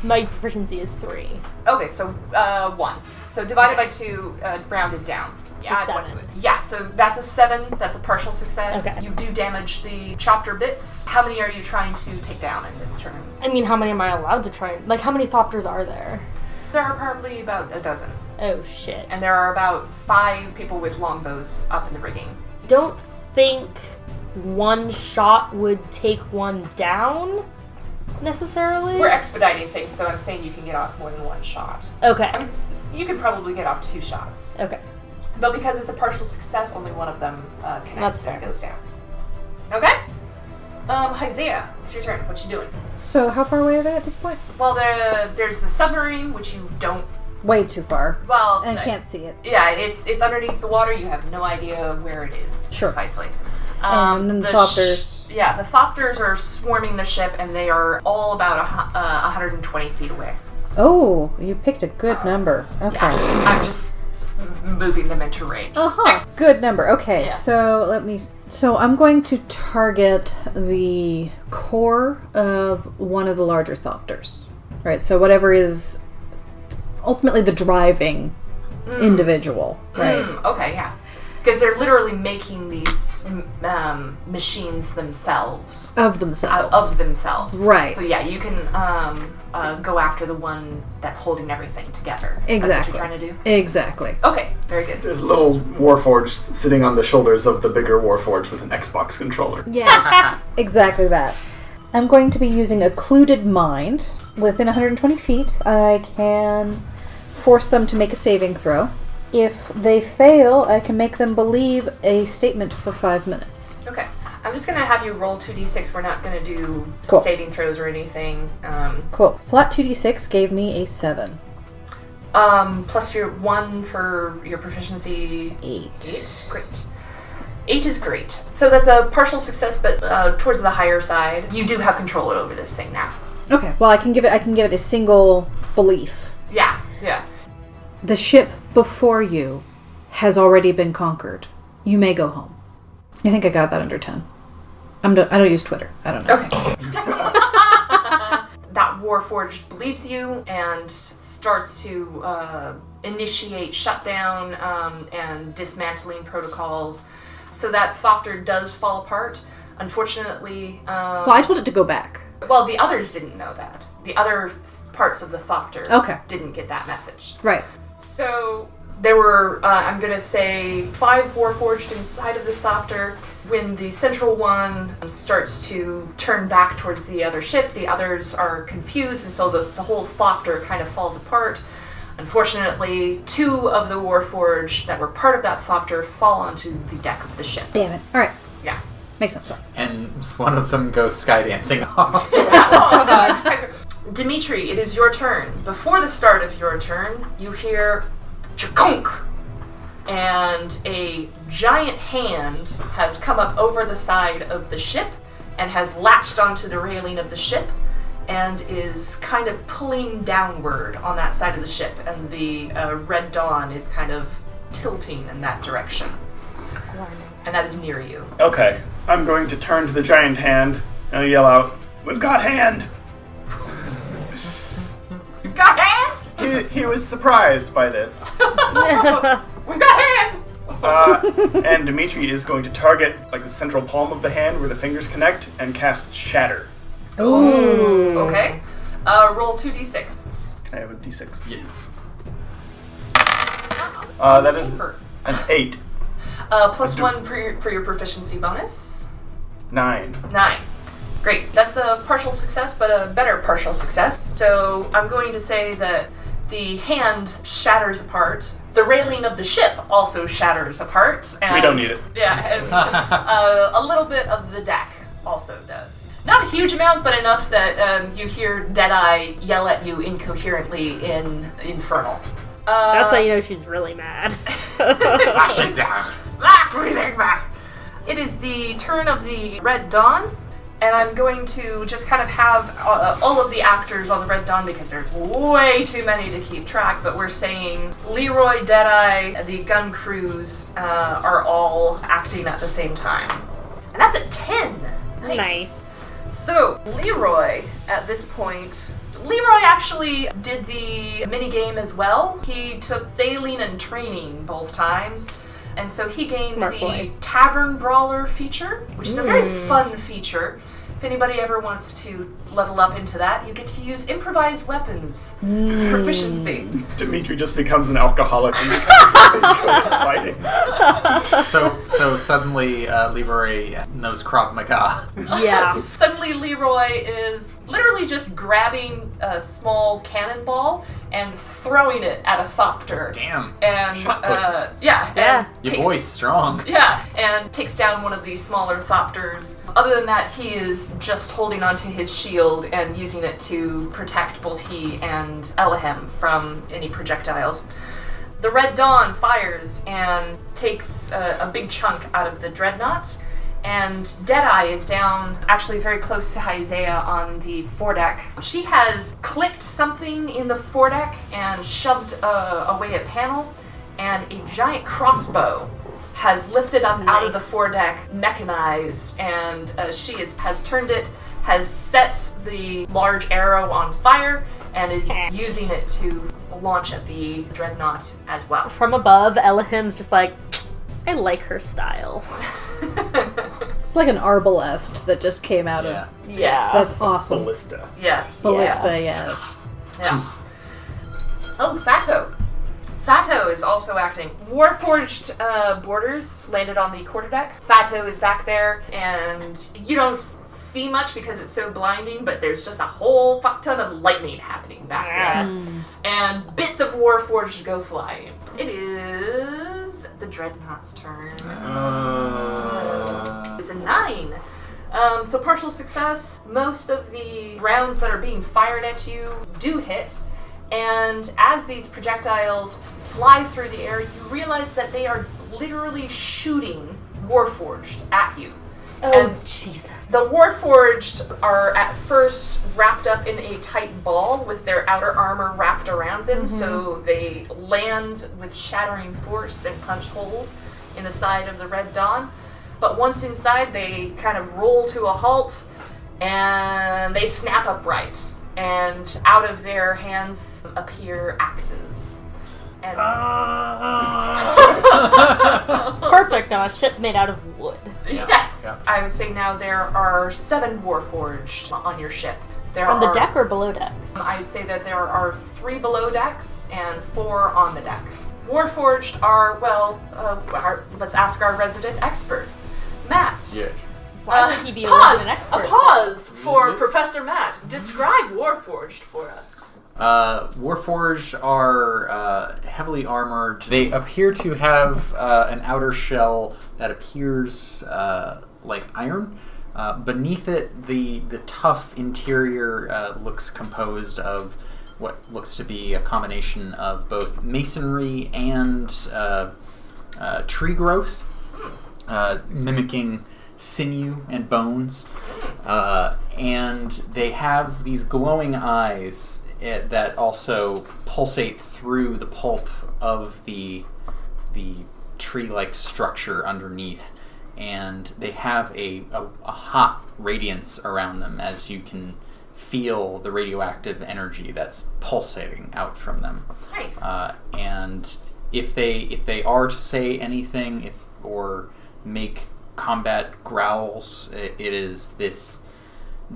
my proficiency is 3. okay, so 1. So divided by 2, rounded down. Yeah, add 1 to 7. it. Yeah, so that's a 7. That's a partial success. Okay. You do damage the chopper bits. How many are you trying to take down in this turn? I mean, how many am I allowed to try? Like, how many thopters are there? There are probably about a dozen, Oh, shit. and there are about 5 people with longbows up in the rigging. Don't think one shot would take one down, necessarily. We're expediting things, so I'm saying you can get off more than 1 shot. Okay. I mean, you could probably get off 2 shots. Okay. But because it's a partial success, only one of them That's connects fair. and goes down. Okay? Haizea, it's your turn. What you doing? So how far away are they at this point? Well, there's the submarine, which you don't... Way too far. Well, And can't see it. yeah, it's underneath the water. You have no idea where it is Sure. precisely. And then the thopters. Yeah, the thopters are swarming the ship, and they are all about 120 feet away. Oh, you picked a good number. Okay. Yeah, I'm just moving them into range. Uh-huh. Good number. Okay, Yeah. so I'm going to target the core of one of the larger thopters. Right, so whatever is ultimately the driving individual, right? Okay, yeah. Because they're literally making these machines themselves. Of themselves. Of themselves. Right. So yeah, you can go after the one that's holding everything together. Exactly. That's what you're trying to do? Exactly. Okay, very good. There's a little Warforged sitting on the shoulders of the bigger Warforged with an Xbox controller. Yes. Exactly that. I'm going to be using Occluded Mind. Within 120 feet, I can force them to make a saving throw. If they fail, I can make them believe a statement for 5 minutes. Okay. I'm just going to have you roll 2d6. We're not going to do Cool. saving throws or anything. Cool. Flat 2d6 gave me a 7. Plus your 1 for your proficiency. 8. 8. Great. 8 is great. So that's a partial success, but towards the higher side. You do have control over this thing now. Okay, well I can give it a single belief. Yeah, yeah. The ship before you has already been conquered. You may go home. I think I got that under 10. I don't use Twitter. I don't know. Okay. That Warforged believes you and starts to initiate shutdown and dismantling protocols. So that thopter does fall apart. Unfortunately, Well, I told it to go back. well, the others didn't know that. The other parts of the thopter Okay. didn't get that message. Right. So There were, I'm going to say, 5 Warforged inside of the Thopter. When the central one starts to turn back towards the other ship, the others are confused, and so the whole Thopter kind of falls apart. Unfortunately, 2 of the Warforged that were part of that Thopter fall onto the deck of the ship. Damn it. All right. Yeah. Makes sense. And one of them goes skydancing off. Dimitri, it is your turn. Before the start of your turn, you hear chakunk, and a giant hand has come up over the side of the ship and has latched onto the railing of the ship and is kind of pulling downward on that side of the ship, and the Red Dawn is kind of tilting in that direction. And that is near you. Okay, I'm going to turn to the giant hand and I'll yell out, "We've got hand!" Got hand? He was surprised by this. We've got hand! And Dimitri is going to target like the central palm of the hand where the fingers connect and cast Shatter. Ooh. Okay. Roll 2d6. Can I have a d6, please? Yes. That is an 8. Plus 1 for your proficiency bonus. 9. 9. Great. That's a partial success, but a better partial success. So I'm going to say that the hand shatters apart. The railing of the ship also shatters apart. And, We don't need it. Yeah. And, a little bit of the deck also does. Not a huge amount, but enough that you hear Deadeye yell at you incoherently in Infernal. That's how you know she's really mad. It is the turn of the Red Dawn, and I'm going to just kind of have all of the actors on the Red Dawn, because there's way too many to keep track, but we're saying Leroy, Deadeye, and the gun crews are all acting at the same time. And that's a 10! Nice. So, Leroy, at this point, Leroy actually did the minigame as well. He took sailing and training both times, and so he gained Smart the boy. Tavern Brawler feature, which is a very fun feature. If anybody ever wants to level up into that, you get to use improvised weapons proficiency. Dimitri just becomes an alcoholic and becomes really good at fighting. So suddenly Leroy knows Krav Maga. Yeah. Suddenly Leroy is literally just grabbing a small cannonball and throwing it at a Thopter. Damn. And, Yeah. and Your takes- boy's strong. Yeah, and takes down one of the smaller Thopters. Other than that, he is just holding onto his shield and using it to protect both he and Elahimm from any projectiles. The Red Dawn fires and takes a big chunk out of the Dreadnought, and Deadeye is down actually very close to Haizea on the foredeck. She has clicked something in the foredeck and shoved away a panel, and a giant crossbow has lifted up out of the Nice. foredeck, mechanized, and she has turned it, has set the large arrow on fire, and is using it to launch at the Dreadnought as well. From above, Elahimm's just like, I like her style. It's like an arbalest that just came out Yeah. of. Yes. That's awesome. Ballista. Yes. Ballista, yes. Yeah. Oh, Fato. Fato is also acting. Warforged borders landed on the quarterdeck. Fato is back there, and you don't see much because it's so blinding, but there's just a whole fuck ton of lightning happening back there. And bits of Warforged go flying. It is the Dreadnought's turn. It's a 9. So partial success. Most of the rounds that are being fired at you do hit. And as these projectiles fly through the air, you realize that they are literally shooting Warforged at you. Oh, And Jesus. the Warforged are at first wrapped up in a tight ball with their outer armor wrapped around them, so they land with shattering force and punch holes in the side of the Red Dawn. But once inside, they kind of roll to a halt, and they snap upright. And out of their hands appear axes. And Perfect on a ship made out of wood. yes, Yeah. I would say now there are 7 Warforged on your ship. There On the are, deck or below decks? I'd say that there are 3 below decks and 4 on the deck. Warforged are, let's ask our resident expert, Matt. Yeah. Why would he be a Pause! resident expert? A pause for Professor Matt. Describe Warforged for us. Warforged are heavily armored. They appear to have an outer shell that appears like iron. Beneath it, the tough interior looks composed of what looks to be a combination of both masonry and tree growth, mimicking sinew and bones. And they have these glowing eyes that also pulsate through the pulp of the tree-like structure underneath, and they have a hot radiance around them as you can feel the radioactive energy that's pulsating out from them. Nice. And if they are to say anything, or make combat growls, it is this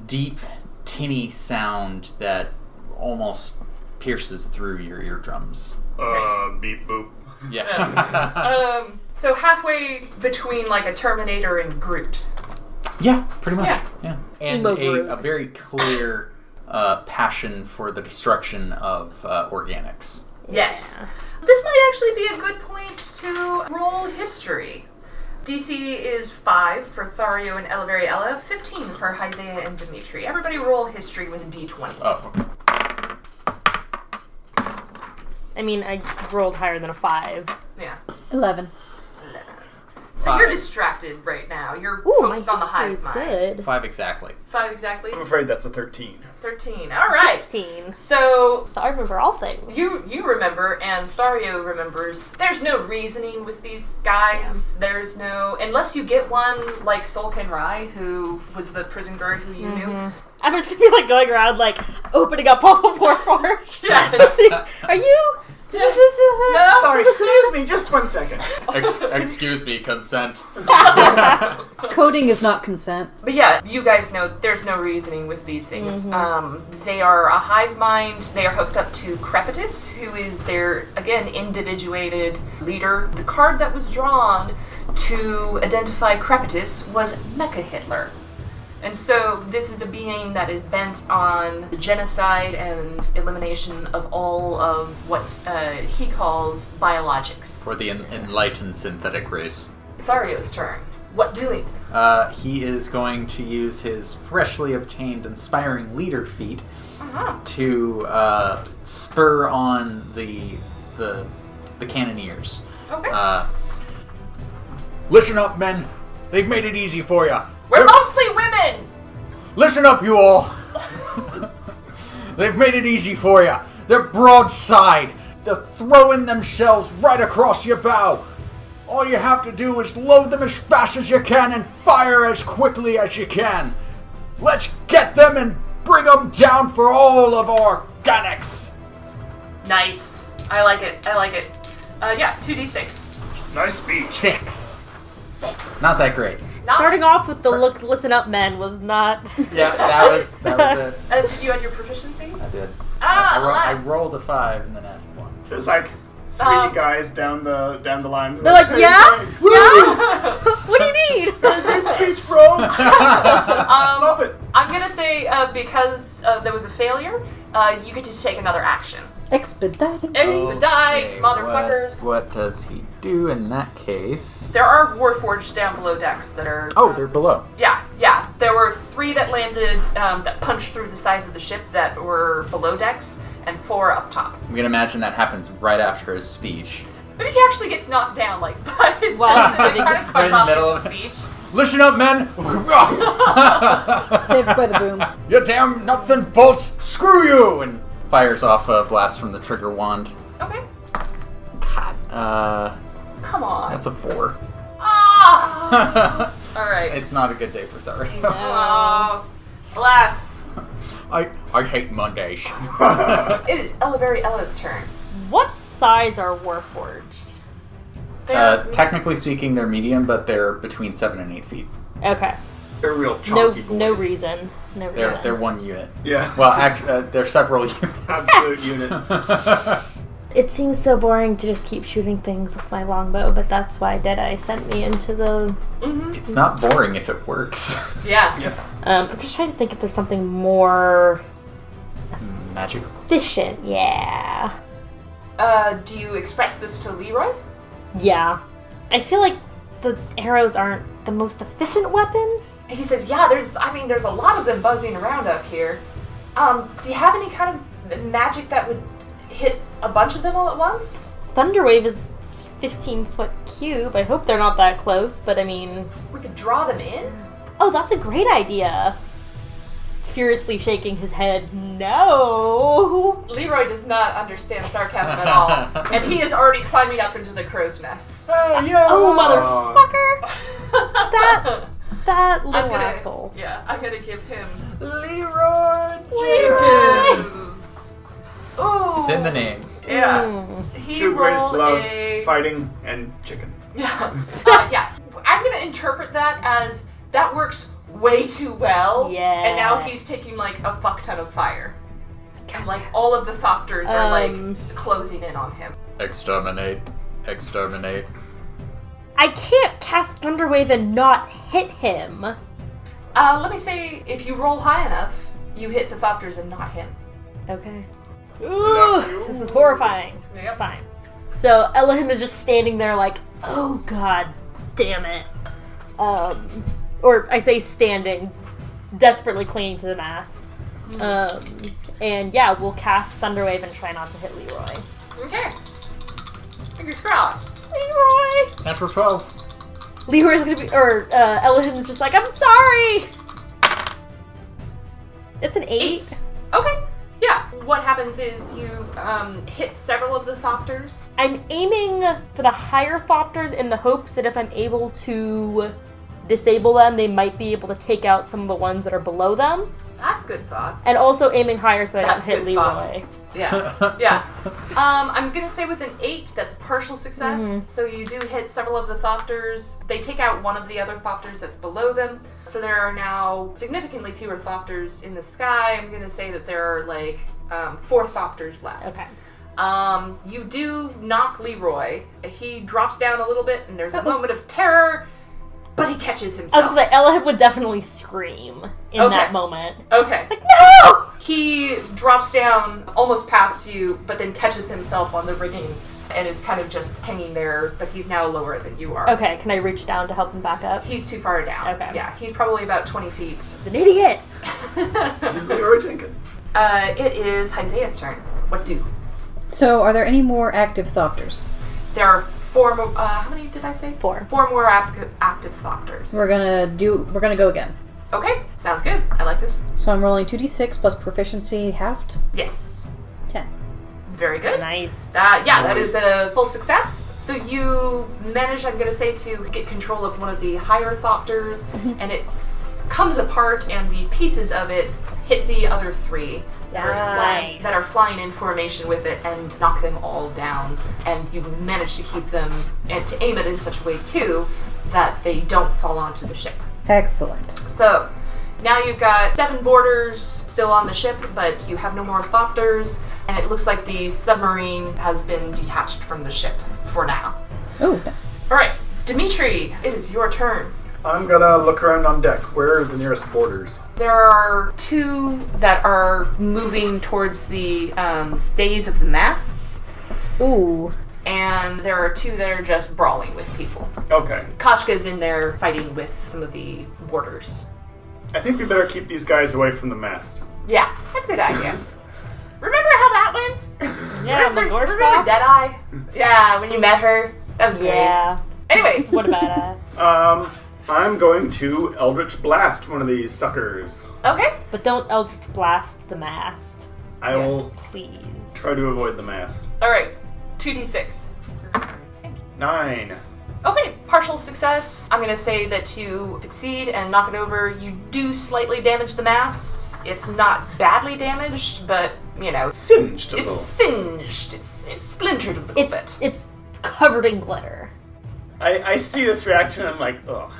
deep, tinny sound that almost pierces through your eardrums. Beep boop. Yeah. So halfway between like a Terminator and Groot. Yeah, pretty much. Yeah. Yeah. And Emo Groot. a very clear passion for the destruction of organics. Yes. This might actually be a good point to roll history. DC is 5 for Thario and Elahimm, 15 for Haizea and Dimitri. Everybody roll history with a D20. Oh, okay. I mean, I rolled higher than a 5. Yeah. 11. So 5. you're distracted right now. You're Ooh, my focused on the hive history is mind. good. 5 exactly. 5 exactly? I'm afraid that's a 13. 13. All right. 16. So So I remember all things. you remember, and Thario remembers, there's no reasoning with these guys. There's no... Unless you get one like Solkin Rai, who was the prison guard who you knew. I'm just gonna be like going around like opening up all the Warforged. Yes. To see, are you? No. Sorry, excuse me, just 1 second. Excuse me, consent. Coding is not consent. But yeah, you guys know there's no reasoning with these things. They are a hive mind. They are hooked up to Crepitus, who is their, again, individuated leader. The card that was drawn to identify Crepitus was Mecha Hitler. And so this is a being that is bent on the genocide and elimination of all of what he calls biologics. For the enlightened synthetic race. Thario's turn. What doing? He is going to use his freshly obtained inspiring leader feat to spur on the cannoneers. Okay. Listen up, men. They've made it easy for you. We're mostly women! Listen up, you all. They've made it easy for you. They're broadside. They're throwing themselves right across your bow. All you have to do is load them as fast as you can and fire as quickly as you can. Let's get them and bring them down for all of our organics. Nice. I like it. Yeah, 2d6. Nice speech. 6. Not that great. Starting off with the listen up men was not. Yeah, that was it. Did you add your proficiency? I did. Ah, I alas. rolled a 5 and then added 1. There's like 3 guys down the line. They're like, "Hey, yeah? thanks." Yeah? What do you need? Great speech, bro. Love it. I'm gonna say, because there was a failure, you get to take another action. Expediting. Expedite, Okay, motherfuckers. What does he do in that case? There are Warforged down below decks that are... Oh, they're below. Yeah. There were 3 that landed, that punched through the sides of the ship that were below decks, and 4 up top. I'm gonna imagine that happens right after his speech. Maybe he actually gets knocked down, like, by... While he's it giving kind his of comes speech. off Middle his of- speech. Listen up, men. Saved by the boom. You damn nuts and bolts. Screw you. And fires off a blast from the trigger wand. Okay. God. Come on. That's a 4. Ah! Alright. It's not a good day for Thario. Oh, alas. I hate Mondays. It is Ella's turn. What size are Warforged? Technically speaking, they're medium, but they're between 7 and 8 feet. Okay. They're real No, chunky boys. no reason. No reason. They're one unit. Yeah. Well, actually, they're several units. Absolute units. It seems so boring to just keep shooting things with my longbow, but that's why Deadeye sent me into the... It's not boring if it works. Yeah. I'm just trying to think if there's something more Magic. efficient. Yeah. Do you express this to Leroy? Yeah. I feel like the arrows aren't the most efficient weapon. He says, yeah, there's a lot of them buzzing around up here. Do you have any kind of magic that would hit a bunch of them all at once? Thunderwave is 15-foot cube. I hope they're not that close, but I mean... We could draw them in? Oh, that's a great idea. Furiously shaking his head, no! Leroy does not understand sarcasm at all, and he is already climbing up into the crow's nest. Oh, motherfucker! That little asshole. Yeah, I'm gonna give him Leroy Jenkins. Oh, It's in the name. Yeah. He Two greatest rolled loves, fighting and chicken. Yeah. Yeah. I'm gonna interpret that as that works way too well. Yeah. And now he's taking like a fuck ton of fire. And like all of the Thopters are like closing in on him. Exterminate. Exterminate. I can't cast Thunderwave and not hit him. Let me say, if you roll high enough, you hit the Thopters and not him. Okay. Ooh, this is horrifying. Yep. It's fine. So Elahimm is just standing there like, oh god damn it. Or I say standing, desperately clinging to the mast. And yeah, we'll cast Thunderwave and try not to hit Leroy. Okay. Fingers crossed. Leroy! Natural 12. Leroy's gonna be, Elahimm's just like, I'm sorry! It's an 8. Okay. Yeah. What happens is you hit several of the Thopters. I'm aiming for the higher Thopters in the hopes that if I'm able to disable them, they might be able to take out some of the ones that are below them. That's good thoughts. And also aiming higher so I That's don't hit good Leroy. thoughts. Yeah. Yeah. I'm gonna say with an 8, that's partial success. So you do hit several of the Thopters. They take out one of the other Thopters that's below them. So there are now significantly fewer Thopters in the sky. I'm gonna say that there are like 4 Thopters left. Okay. You do knock Leroy. He drops down a little bit, and there's a moment of terror, but he catches I was himself. gonna say, Elahimm would definitely scream in Okay. that moment. Okay. Like, no! He drops down almost past you, but then catches himself on the rigging and is kind of just hanging there, but he's now lower than you are. Okay, can I reach down to help him back up? He's too far down. Okay. Yeah, he's probably about 20 feet. He's an idiot! He's Leroy Jenkins. It is Haizea's turn. What do? So, are there any more active Thopters? There are 4 more, how many did I say? 4. 4 more active Thopters. We're gonna go again. Okay, sounds good. I like this. So I'm rolling 2d6 plus proficiency halved. Yes. 10. Very good. Nice. Yeah, that is a full success. So you manage, I'm going to say, to get control of one of the higher Thopters, and it comes apart, and the pieces of it hit the other 3 Nice. that are flying in formation with it and knock them all down. And you manage to keep them, and to aim it in such a way, too, that they don't fall onto the ship. Excellent. So, now you've got 7 boarders still on the ship, but you have no more Thopters, and it looks like the submarine has been detached from the ship for now. Oh, nice. Alright, Dimitri, it is your turn. I'm gonna look around on deck. Where are the nearest boarders? There are 2 that are moving towards the stays of the masts, Ooh. and there are 2 that are just brawling with people. Okay. Koshka's in there fighting with some of the boarders. I think we better keep these guys away from the mast. Yeah, that's a good idea. Remember how that went? Yeah, Remember Magorska? Deadeye? Yeah, when you met her? That was great. Yeah. Anyways. What a badass. I'm going to Eldritch Blast one of these suckers. Okay. But don't Eldritch Blast the mast. I will Please. try to avoid the mast. Alright. 2d6. 9. Okay, partial success. I'm gonna say that you succeed and knock it over. You do slightly damage the mast. It's not badly damaged, but, you know, Singed a it's little. singed. It's splintered a little bit. It's covered in glitter. I see this reaction, I'm like, ugh.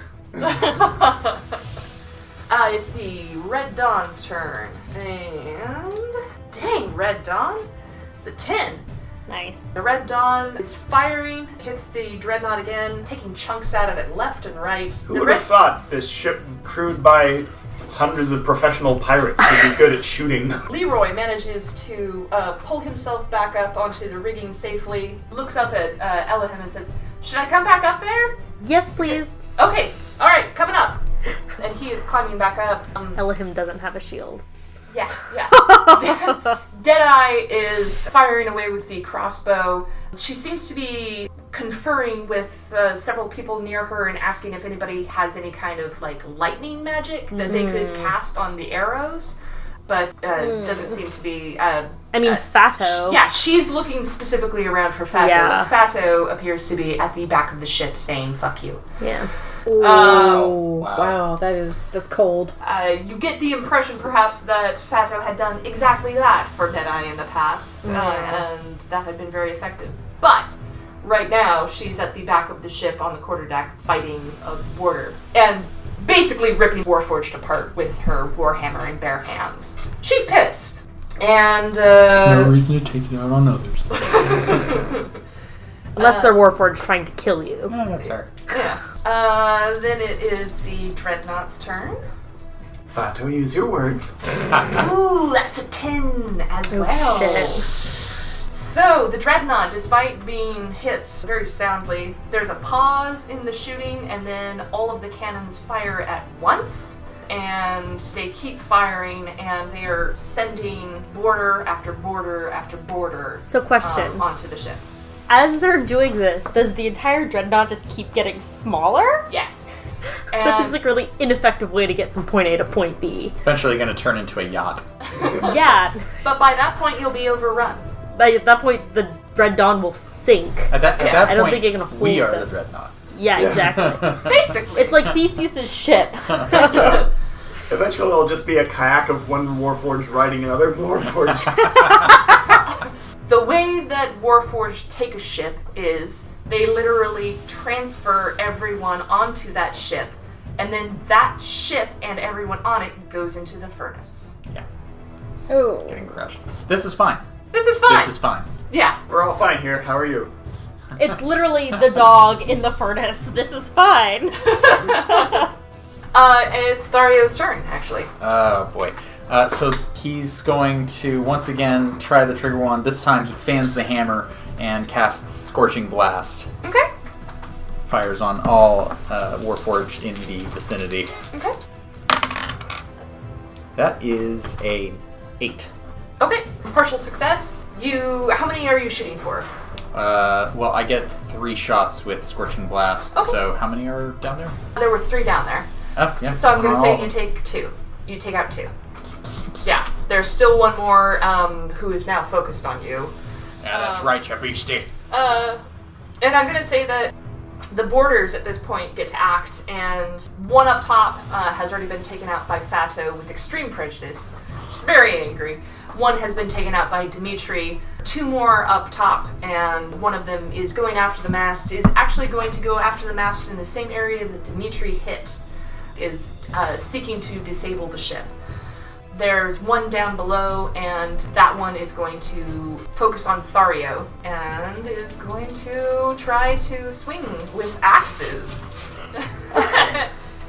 It's the Red Dawn's turn. And... Dang, Red Dawn? It's a 10. Nice. The Red Dawn is firing, hits the dreadnought again, taking chunks out of it left and right. Who would have thought this ship crewed by hundreds of professional pirates would be good at shooting? Leroy manages to pull himself back up onto the rigging safely, looks up at Elahimm and says, "Should I come back up there?" Yes, please. Okay, alright, coming up. And he is climbing back up. Elahimm doesn't have a shield. Yeah. Deadeye is firing away with the crossbow. She seems to be conferring with several people near her and asking if anybody has any kind of lightning magic that they could cast on the arrows, but doesn't seem to be. Fato. She's looking specifically around for Fato. Yeah. But Fato appears to be at the back of the ship saying "fuck you." Yeah. Wow, that's cold. You get the impression, perhaps, that Fato had done exactly that for Deadeye in the past, and that had been very effective. But right now, she's at the back of the ship on the quarterdeck fighting a boarder, and basically ripping Warforged apart with her warhammer in bare hands. She's pissed, and There's no reason to take it out on others. Unless they're Warforged trying to kill you. No, that's fair. Yeah. Then it is the Dreadnought's turn. Fato, use your words. Ooh, that's a 10 as well. Shit. So, the Dreadnought, despite being hit very soundly, there's a pause in the shooting, and then all of the cannons fire at once, and they keep firing, and they are sending border after border after border So question. onto the ship. As they're doing this, does the entire dreadnought just keep getting smaller? Yes. That seems like a really ineffective way to get from point A to point B. It's eventually going to turn into a yacht. Yeah. But by that point, you'll be overrun. At that point, the Red Dawn will sink. At that Yes. point, I don't think you're gonna we hold are them. the dreadnought. Yeah, exactly. Basically. It's like Theseus' ship. Eventually, it'll just be a kayak of one Warforged riding another Warforged. The way that Warforged take a ship is they literally transfer everyone onto that ship, and then that ship and everyone on it goes into the furnace. Yeah, Oh. getting crushed. This is fine. This is fine. This is fine. Yeah. We're all fine here. How are you? It's literally the dog in the furnace. This is fine. It's Thario's turn, actually. Oh boy. So he's going to once again try the trigger wand. This time he fans the hammer and casts Scorching Blast. Okay. Fires on all Warforged in the vicinity. Okay. That is a 8. Okay. Partial success. How many are you shooting for? Well, I get 3 shots with Scorching Blast. Okay. So how many are down there? There were 3 down there. Oh, yeah. So I'm going to Oh. say you take 2. You take out 2. Yeah. There's still one more who is now focused on you. Yeah, that's right, you beastie. And I'm going to say that the boarders at this point get to act, and one up top has already been taken out by Fato with extreme prejudice. She's very angry. One has been taken out by Dimitri. 2 more up top, and one of them is going after the mast, is actually going to go after the mast in the same area that Dimitri hit, is seeking to disable the ship. There's one down below, and that one is going to focus on Thario, and is going to try to swing with axes.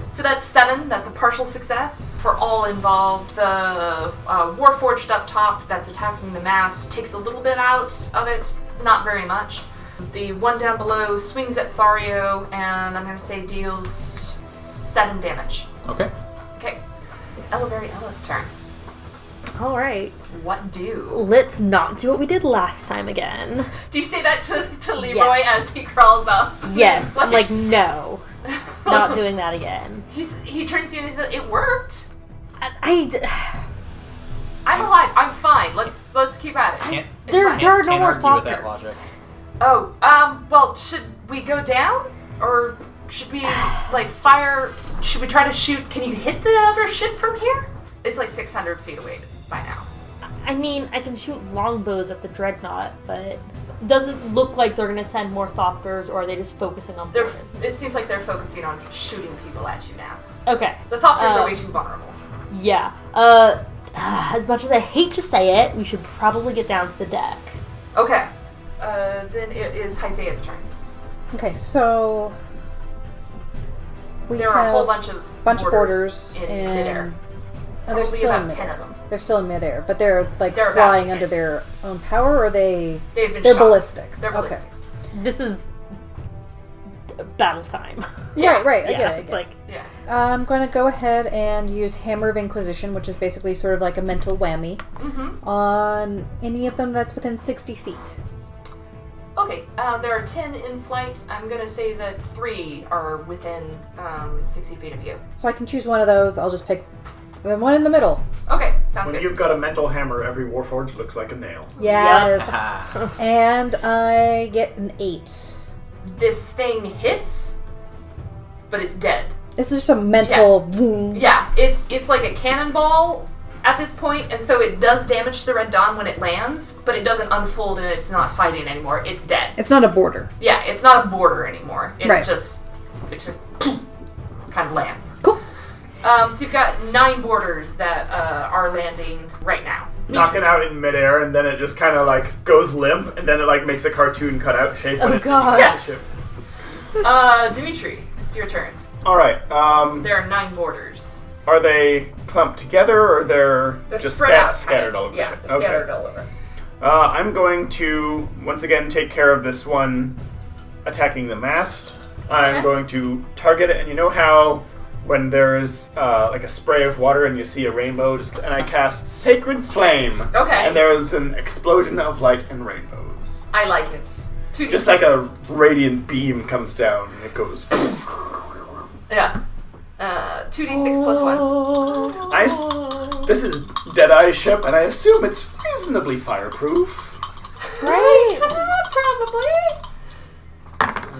So that's 7. That's a partial success for all involved. The Warforged up top that's attacking the mast takes a little bit out of it, not very much. The one down below swings at Thario, and I'm going to say deals 7 damage. Okay. Okay. It's Ella's turn. Alright. What do? Let's not do what we did last time again. Do you say that to Leroy Yes. as he crawls up? Yes. He's I'm like, no. Not doing that again. He turns to you and he says, "It worked. I'm alive. I'm fine. Let's keep at it." Can't- there fine. are no Can't more argue with that thopters. logic. Oh, well, should we go down? Or should we, fire... Should we try to shoot... Can you hit the other ship from here? It's 600 feet away by now. I mean, I can shoot longbows at the dreadnought, but it doesn't look like they're going to send more thopters, or are they just focusing on boarders? It seems like they're focusing on shooting people at you now. Okay. The Thopters are way too vulnerable. Yeah. As much as I hate to say it, we should probably get down to the deck. Okay. Then it is Haizea's turn. Okay, so we There have are a whole bunch of borders in and midair. they're Probably still about in 10 midair. of them. They're still in midair, but they're like They're about flying to under hit. their own power, or They've been they're shot. ballistic. They're Okay. ballistics. This is battle time. Yeah. Right. I Yeah, get it. it's like Yeah. I'm going to go ahead and use Hammer of Inquisition, which is basically sort of like a mental whammy, on any of them that's within 60 feet. Okay, there are 10 in flight. I'm going to say that 3 are within 60 feet of you. So I can choose one of those. I'll just pick the one in the middle. Okay, sounds When good. you've got a mental hammer, every Warforged looks like a nail. Yes. And I get an 8. This thing hits, but it's dead. This is just a mental wound. Yeah, it's like a cannonball at this point, and so it does damage to the Red Dawn when it lands, but it doesn't unfold and it's not fighting anymore. It's dead. It's not a border. Yeah, it's not a border anymore. It's Right. just kind of lands. Cool. So you've got 9 borders that are landing right now. Knocking out in midair, and then it just kind of like goes limp, and then it like makes a cartoon cutout shape. when Oh, it God. hits the ship. Dimitri, it's your turn. All right. There are 9 borders. Are they clumped together, or they're just spread out, scattered all over the Yeah, ship? they're scattered all over. I'm going to once again take care of this one attacking the mast. I'm going to target it, and you know how when there's like a spray of water and you see a rainbow, and I cast Sacred Flame. Okay. And there is an explosion of light and rainbows. I like it. 2d6. Just like a radiant beam comes down, and it goes. Yeah. 2d6 plus 1. This is Deadeye's ship, and I assume it's reasonably fireproof. right. Probably.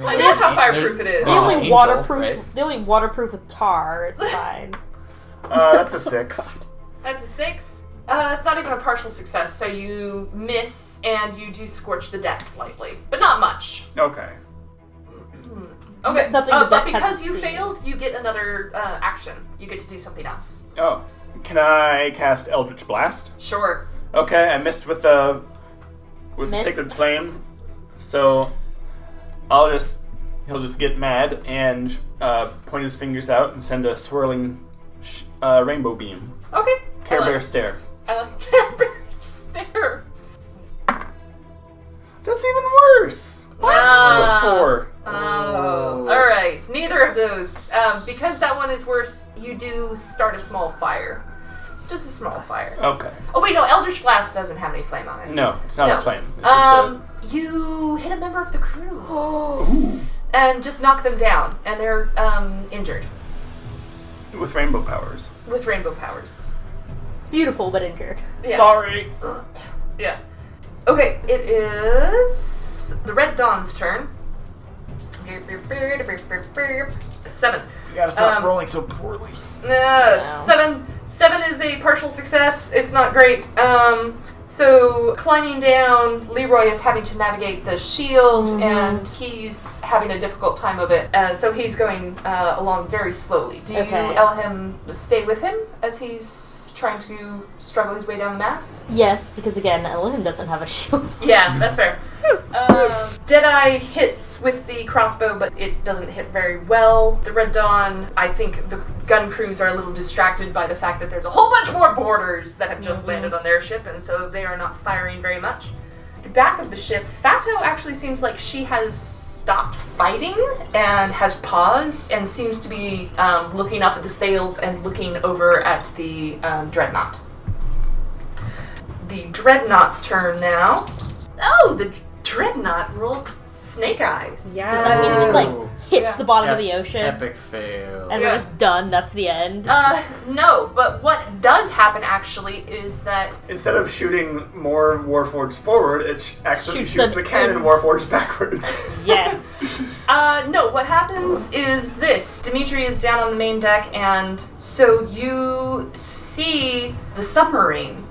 Find out how fireproof it is. The only Angel, waterproof. right? The only waterproof with tar. It's fine. That's a 6. That's a 6. It's not even a partial success, so you miss and you do scorch the deck slightly, but not much. Okay. Okay, Nothing the but deck because hasn't you seen. failed, you get another action. You get to do something else. Oh, can I cast Eldritch Blast? Sure. Okay, I missed with the Missed. Sacred Flame, so he'll just get mad and point his fingers out and send a swirling rainbow beam. Okay. Care I like- Bear Stare. I like Care Bear Stare. That's even worse. Ah. That's a 4. Oh, all right. Neither of those. Because that one is worse, you do start a small fire. Just a small fire. Okay. Oh wait, no. Eldritch Blast doesn't have any flame on it. No, it's not No. a flame. It's just You hit a member of the crew and just knock them down, and they're injured with rainbow powers. with rainbow powers. Beautiful but injured. Yeah. Sorry. Yeah. Okay, it is the Red Dawn's turn. 7. You gotta stop Um, rolling so poorly. 7 is a partial success. It's not great. So climbing down, Leroy is having to navigate the shield, and he's having a difficult time of it. And so he's going along very slowly. Do you, Okay. Elahimm, stay with him as he's trying to struggle his way down the mast? Yes, because again, Elahimm doesn't have a shield. Yeah, that's fair. Deadeye hits with the crossbow, but it doesn't hit very well. The Red Dawn, I think the gun crews are a little distracted by the fact that there's a whole bunch more boarders that have just landed on their ship, and so they are not firing very much. The back of the ship, Fato actually seems like she has stopped fighting and has paused and seems to be looking up at the sails and looking over at the Dreadnought. The Dreadnought's turn now. Oh, the Dreadnought rolled Snake Eyes. Yeah. Does that mean it just like hits Yeah. the bottom of the ocean Epic fail. and Yeah. we're just done? That's the end. No, but what does happen actually is that Instead of shooting more Warforged forward, it actually Shoots shoots them the cannon in. Warforged backwards. Yes. no, what happens is this. Dimitri is down on the main deck, and so you see the submarine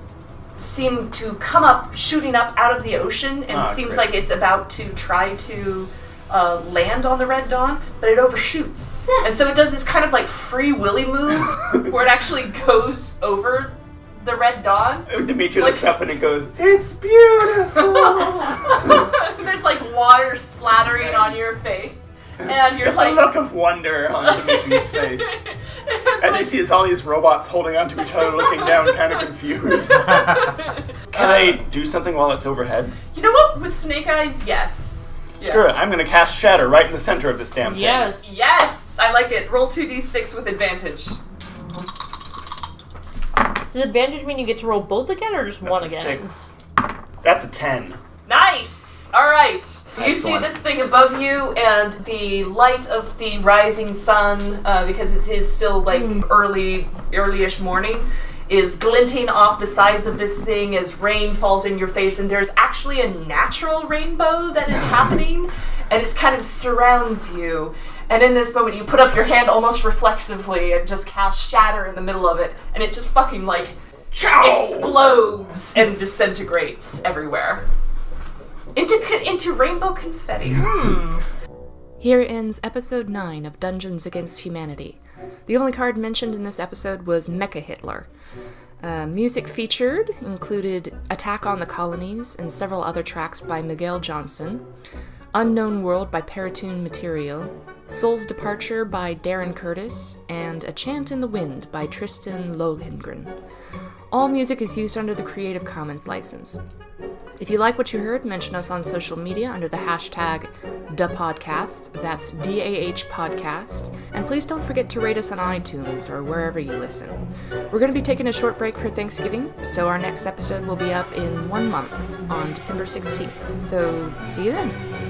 seem to come up, shooting up out of the ocean, and seems great. like it's about to try to land on the Red Dawn, but it overshoots. And so it does this kind of like Free Willy move, where it actually goes over the Red Dawn. Dimitri Like- looks up and it goes, "It's beautiful." There's like water splattering on your face, and you're Just like a look of wonder on Dimitri's face. As I see all these robots holding onto each other, looking down, kind of confused. Can I do something while it's overhead? You know what? With Snake Eyes, yes. Screw it. I'm going to cast Shatter right in the center of this damn thing. Yes. Yes, I like it. Roll 2d6 with advantage. Does advantage mean you get to roll both again or just one That's a again? 6. That's a 10. Nice. All right. You see Excellent. this thing above you, and the light of the rising sun, because it is still like early-ish morning, is glinting off the sides of this thing as rain falls in your face, and there's actually a natural rainbow that is happening, and it kind of surrounds you. And in this moment, you put up your hand almost reflexively and just cast Shatter in the middle of it, and it just fucking like explodes and disintegrates everywhere. Into rainbow confetti. Here ends episode 9 of Dungeons Against Humanity. The only card mentioned in this episode was Mecha Hitler. Music featured included Attack on the Colonies and several other tracks by Miguel Johnson, Unknown World by Paratoon Material, Soul's Departure by Darren Curtis, and A Chant in the Wind by Tristan Lohengren. All music is used under the Creative Commons license. If you like what you heard, mention us on social media under the hashtag DAPodcast, that's DAH Podcast, and please don't forget to rate us on iTunes or wherever you listen. We're going to be taking a short break for Thanksgiving, so our next episode will be up in 1 month on December 16th. So, see you then!